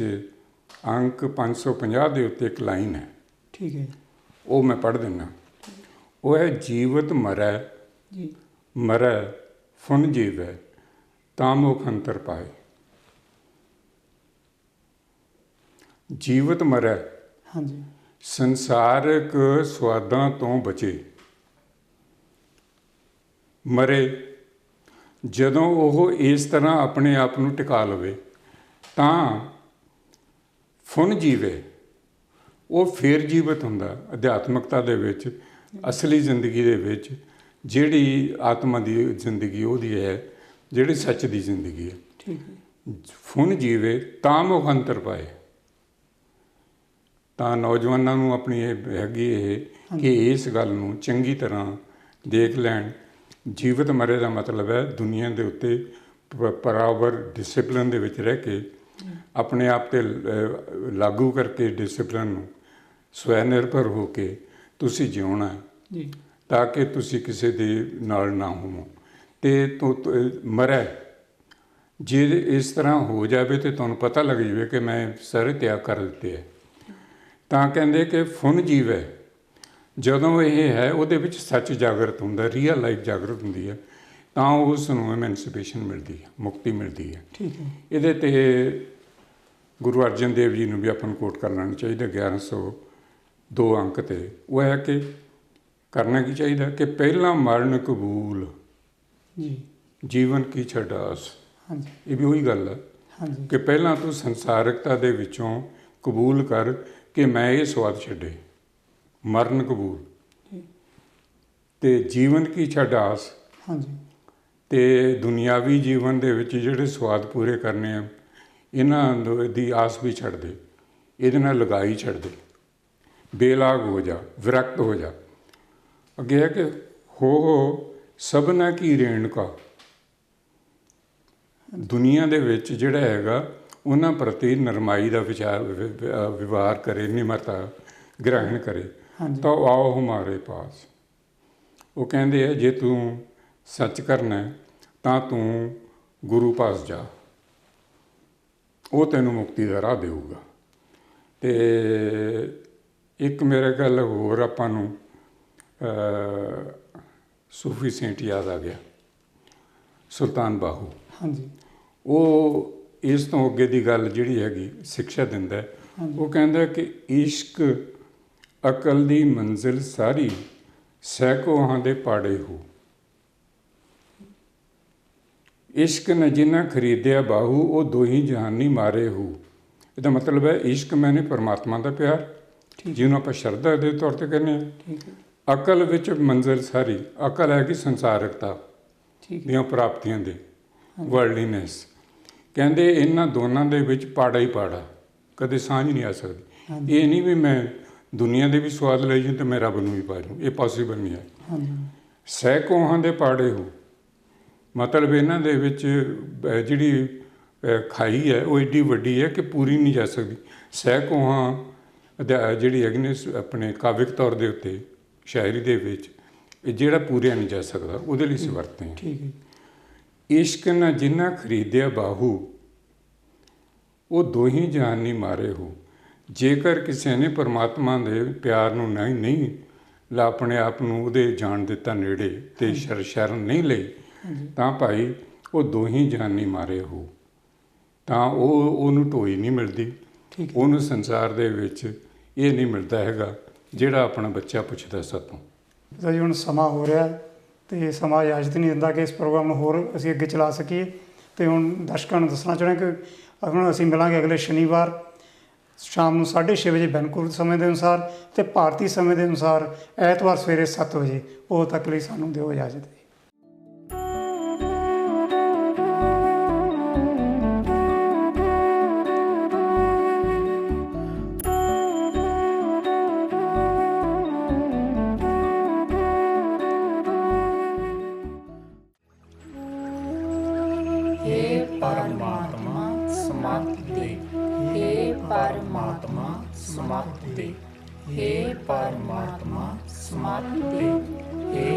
ਅੰਕ 550 ਦੇ ਉੱਤੇ ਇੱਕ ਲਾਈਨ ਹੈ, ਠੀਕ ਹੈ ਉਹ ਮੈਂ ਪੜ੍ਹ ਦਿੰਦਾ। ਉਹ ਹੈ ਜੀਵਤ ਮਰੈ ਜੀ, ਮਰੈ ਫੁਨ ਜੀਵੈ ਤਾਂ ਮੁਖ ਅੰਤਰ ਪਾਏ। ਜੀਵਤ ਮਰੈ, ਹਾਂਜੀ ਸੰਸਾਰਿਕ ਸਵਾਦਾਂ ਤੋਂ ਬਚੇ। ਮਰੇ ਜਦੋਂ ਉਹ ਇਸ ਤਰ੍ਹਾਂ ਆਪਣੇ ਆਪ ਨੂੰ ਟਿਕਾ ਲਵੇ ਤਾਂ ਫੁਨ ਜੀਵੇ, ਉਹ ਫਿਰ ਜੀਵਤ ਹੁੰਦਾ। ਅਧਿਆਤਮਕਤਾ ਦੇ ਵਿੱਚ, ਅਸਲੀ ਜ਼ਿੰਦਗੀ ਦੇ ਵਿੱਚ ਜਿਹੜੀ ਆਤਮਾ ਦੀ ਜ਼ਿੰਦਗੀ ਉਹਦੀ ਹੈ, ਜਿਹੜੀ ਸੱਚ ਦੀ ਜ਼ਿੰਦਗੀ ਹੈ। ਠੀਕ ਹੈ ਫੁਨ ਜੀਵੇ ਤਾਂ ਮੁਖ ਅੰਤਰ ਪਾਏ। ਤਾਂ ਨੌਜਵਾਨਾਂ ਨੂੰ ਆਪਣੀ ਇਹ ਹੈਗੀ ਇਹ ਕਿ ਇਸ ਗੱਲ ਨੂੰ ਚੰਗੀ ਤਰ੍ਹਾਂ ਦੇਖ ਲੈਣ। ਜੀਵਤ ਮਰੇ ਦਾ ਮਤਲਬ ਹੈ ਦੁਨੀਆ ਦੇ ਉੱਤੇ ਬਰਾਬਰ ਡਿਸਿਪਲਿਨ ਦੇ ਵਿੱਚ ਰਹਿ ਕੇ ਆਪਣੇ ਆਪ 'ਤੇ ਲਾਗੂ ਕਰਕੇ ਡਿਸਿਪਲਿਨ ਨੂੰ ਸਵੈ ਨਿਰਭਰ ਹੋ ਕੇ ਤੁਸੀਂ ਜਿਉਣਾ ਜੀ, ਤਾਂ ਕਿ ਤੁਸੀਂ ਕਿਸੇ ਦੇ ਨਾਲ ਨਾ ਹੋਵੋ। ਅਤੇ ਤੂੰ ਮਰੈ ਜੇ ਇਸ ਤਰ੍ਹਾਂ ਹੋ ਜਾਵੇ ਤਾਂ ਤੁਹਾਨੂੰ ਪਤਾ ਲੱਗ ਜਾਵੇ ਕਿ ਮੈਂ ਸਾਰੇ ਤਿਆਗ ਕਰ ਦਿੱਤੇ ਹੈ। ਤਾਂ ਕਹਿੰਦੇ ਕਿ ਫੁਨ ਜੀਵੈ, ਜਦੋਂ ਇਹ ਹੈ ਉਹਦੇ ਵਿੱਚ ਸੱਚ ਜਾਗਰਤ ਹੁੰਦਾ, ਰੀਅਲ ਲਾਈਫ ਜਾਗਰਤ ਹੁੰਦੀ ਹੈ, ਤਾਂ ਉਸ ਨੂੰ ਐਮੈਂਸੀਪੇਸ਼ਨ ਮਿਲਦੀ ਹੈ, ਮੁਕਤੀ ਮਿਲਦੀ ਹੈ। ਠੀਕ ਹੈ ਇਹਦੇ 'ਤੇ ਗੁਰੂ ਅਰਜਨ ਦੇਵ ਜੀ ਨੂੰ ਵੀ ਆਪਾਂ ਨੂੰ ਕੋਟ ਕਰ ਲੈਣਾ ਚਾਹੀਦਾ 1102 ਅੰਕ 'ਤੇ। ਉਹ ਹੈ ਕਿ ਕਰਨਾ ਕੀ ਚਾਹੀਦਾ ਕਿ ਪਹਿਲਾਂ ਮਰਨ ਕਬੂਲ ਜੀ, ਜੀਵਨ ਕੀ ਛਡਾਸ। ਹਾਂਜੀ ਇਹ ਵੀ ਉਹੀ ਗੱਲ ਹੈ ਹਾਂਜੀ ਕਿ ਪਹਿਲਾਂ ਤੂੰ ਸੰਸਾਰਿਕਤਾ ਦੇ ਵਿੱਚੋਂ ਕਬੂਲ ਕਰ ਕਿ ਮੈਂ ਇਹ ਸਵਾਦ ਛੱਡੇ, ਮਰਨ ਕਬੂਲ ਤੇ ਜੀਵਨ ਕੀ ਛਡਾਸ। ਹਾਂਜੀ ਤੇ ਦੁਨਿਆਵੀ ਜੀਵਨ ਦੇ ਵਿੱਚ ਜਿਹੜੇ ਸਵਾਦ ਪੂਰੇ ਕਰਨੇ ਆ, ਇਹਨਾਂ ਦੀ ਆਸ ਵੀ ਛੱਡ ਦੇ, ਇਹਦੇ ਨਾਲ ਲਗਾਈ ਛੱਡ ਦੇ, ਬੇਲਾਗ ਹੋ ਜਾ, ਵਿਰਕਤ ਹੋ ਜਾ। ਅੱਗੇ ਹੈ ਕਿ ਹੋ ਸਭਨਾ ਕੀ ਰੇਣੁਕਾ। ਦੁਨੀਆ ਦੇ ਵਿੱਚ ਜਿਹੜਾ ਹੈਗਾ ਉਹਨਾਂ ਪ੍ਰਤੀ ਨਰਮਾਈ ਦਾ ਵਿਵਹਾਰ ਕਰੇ, ਨਿਮਰਤਾ ਗ੍ਰਹਿਣ ਕਰੇ। ਹਾਂਜੀ ਤਾਂ ਆਓ ਹਮਾਰੇ ਪਾਸ। ਉਹ ਕਹਿੰਦੇ ਆ ਜੇ ਤੂੰ ਸੱਚ ਕਰਨਾ ਤਾਂ ਤੂੰ ਗੁਰੂ ਪਾਸ ਜਾ, ਉਹ ਤੈਨੂੰ ਮੁਕਤੀ ਦਾ ਰਾਹ ਦੇਊਗਾ। ਅਤੇ ਇੱਕ ਮੇਰੇ ਗੱਲ ਹੋਰ ਆਪਾਂ ਨੂੰ ਸੂਫੀ ਸੇਂਟ ਯਾਦ ਆ ਗਿਆ, ਸੁਲਤਾਨ ਬਾਹੂ। ਹਾਂਜੀ ਉਹ ਇਸ ਤੋਂ ਅੱਗੇ ਦੀ ਗੱਲ ਜਿਹੜੀ ਹੈਗੀ ਸਿੱਖਿਆ ਦਿੰਦਾ ਹੈ। ਉਹ ਕਹਿੰਦਾ ਕਿ ਇਸ਼ਕ ਅਕਲ ਦੀ ਮੰਜ਼ਿਲ ਸਾਰੀ, ਸੈਕੋਹਾਂ ਦੇ ਪਾੜੇ ਹੋ। ਇਸ਼ਕ ਨ ਜਿਨ੍ਹਾਂ ਖਰੀਦਿਆ ਬਾਹੂ, ਉਹ ਦੋਹੀ ਜਹਾਨੀ ਮਾਰੇ ਹੋ। ਇਹਦਾ ਮਤਲਬ ਹੈ ਇਸ਼ਕ ਮੈਨੇ ਪਰਮਾਤਮਾ ਦਾ ਪਿਆਰ, ਜਿਹਨੂੰ ਆਪਾਂ ਸ਼ਰਧਾ ਦੇ ਤੌਰ 'ਤੇ ਕਹਿੰਦੇ ਹਾਂ। ਠੀਕ ਹੈ ਅਕਲ ਵਿੱਚ ਮੰਜ਼ਿਲ ਸਾਰੀ, ਅਕਲ ਹੈ ਕਿ ਸੰਸਾਰਿਕਤਾ ਠੀਕ ਹੈ ਦੀਆਂ ਪ੍ਰਾਪਤੀਆਂ ਦੇ, ਵਰਲਡਲੀਨੈਸ। ਕਹਿੰਦੇ ਇਹਨਾਂ ਦੋਨਾਂ ਦੇ ਵਿੱਚ ਪਾੜਾ ਹੀ ਪਾੜਾ, ਕਦੇ ਸਾਂਝ ਨਹੀਂ ਆ ਸਕਦੀ। ਇਹ ਨਹੀਂ ਵੀ ਮੈਂ ਦੁਨੀਆ ਦੇ ਵੀ ਸਵਾਦ ਲਈ ਜੂ ਅਤੇ ਮੈਂ ਰੱਬ ਨੂੰ ਵੀ ਪਾ ਜੂ, ਇਹ ਪੋਸੀਬਲ ਨਹੀਂ ਹੈ। ਹਾਂਜੀ ਸੈਕੋਹਾਂ ਦੇ ਪਾੜੇ ਹੋ, ਮਤਲਬ ਇਹਨਾਂ ਦੇ ਵਿੱਚ ਜਿਹੜੀ ਖਾਈ ਹੈ ਉਹ ਐਡੀ ਵੱਡੀ ਹੈ ਕਿ ਪੂਰੀ ਨਹੀਂ ਜਾ ਸਕਦੀ। ਸੈਕੋਹਾਂ ਜਿਹੜੀ ਹੈਗੀ ਨੇ ਆਪਣੇ ਕਾਵਿਕ ਤੌਰ ਦੇ ਉੱਤੇ ਸ਼ਾਇਰੀ ਦੇ ਵਿੱਚ ਇਹ ਜਿਹੜਾ ਪੂਰਿਆ ਨਹੀਂ ਜਾ ਸਕਦਾ, ਉਹਦੇ ਲਈ ਅਸੀਂ ਵਰਤਦੇ ਹਾਂ। ਠੀਕ ਹੈ ਇਸ਼ਕ ਨਾ ਜਿਨ੍ਹਾਂ ਖਰੀਦਿਆ ਬਾਹੂ, ਉਹ ਦੋਹੀ ਜਹਾਨੀ ਮਾਰੇ ਹੋ। ਜੇਕਰ ਕਿਸੇ ਨੇ ਪਰਮਾਤਮਾ ਦੇ ਪਿਆਰ ਨੂੰ ਨਹੀਂ ਆਪਣੇ ਆਪ ਨੂੰ ਉਹਦੇ ਜਾਣ ਦਿੱਤਾ ਨੇੜੇ ਅਤੇ ਸ਼ਰਨ ਨਹੀਂ ਲਈ, ਤਾਂ ਭਾਈ ਉਹ ਦੋਹੀ ਜਹਾਨੀ ਮਾਰੇ ਹੋ। ਤਾਂ ਉਹਨੂੰ ਢੋਈ ਨਹੀਂ ਮਿਲਦੀ, ਉਹਨੂੰ ਸੰਸਾਰ ਦੇ ਵਿੱਚ ਇਹ ਨਹੀਂ ਮਿਲਦਾ ਹੈਗਾ ਜਿਹੜਾ ਆਪਣਾ ਬੱਚਾ ਪੁੱਛਦਾ ਸਾਤੋਂ। ਪਤਾ ਜੀ ਹੁਣ ਸਮਾਂ ਹੋ ਰਿਹਾ ਅਤੇ ਸਮਾਂ ਇਜਾਜ਼ਤ ਨਹੀਂ ਦਿੰਦਾ ਕਿ ਇਸ ਪ੍ਰੋਗਰਾਮ ਨੂੰ ਹੋਰ ਅਸੀਂ ਅੱਗੇ ਚਲਾ ਸਕੀਏ। ਅਤੇ ਹੁਣ ਦਰਸ਼ਕਾਂ ਨੂੰ ਦੱਸਣਾ ਚਾਹੁੰਦੇ ਕਿ ਹੁਣ ਅਸੀਂ ਮਿਲਾਂਗੇ ਅਗਲੇ ਸ਼ਨੀਵਾਰ ਸ਼ਾਮ ਨੂੰ 6:30 ਵਜੇ ਵੈਨਕੂਵਰ ਸਮੇਂ ਦੇ ਅਨੁਸਾਰ ਅਤੇ ਭਾਰਤੀ ਸਮੇਂ ਦੇ ਅਨੁਸਾਰ ਐਤਵਾਰ ਸਵੇਰੇ 7 ਵਜੇ। ਉਦੋਂ ਤੱਕ ਲਈ ਸਾਨੂੰ ਦਿਓ ਇਜਾਜ਼ਤ। हे परमात्मा समर्थ दे, हे परमात्मा समत दे, हे परमात्मा समत दे, हे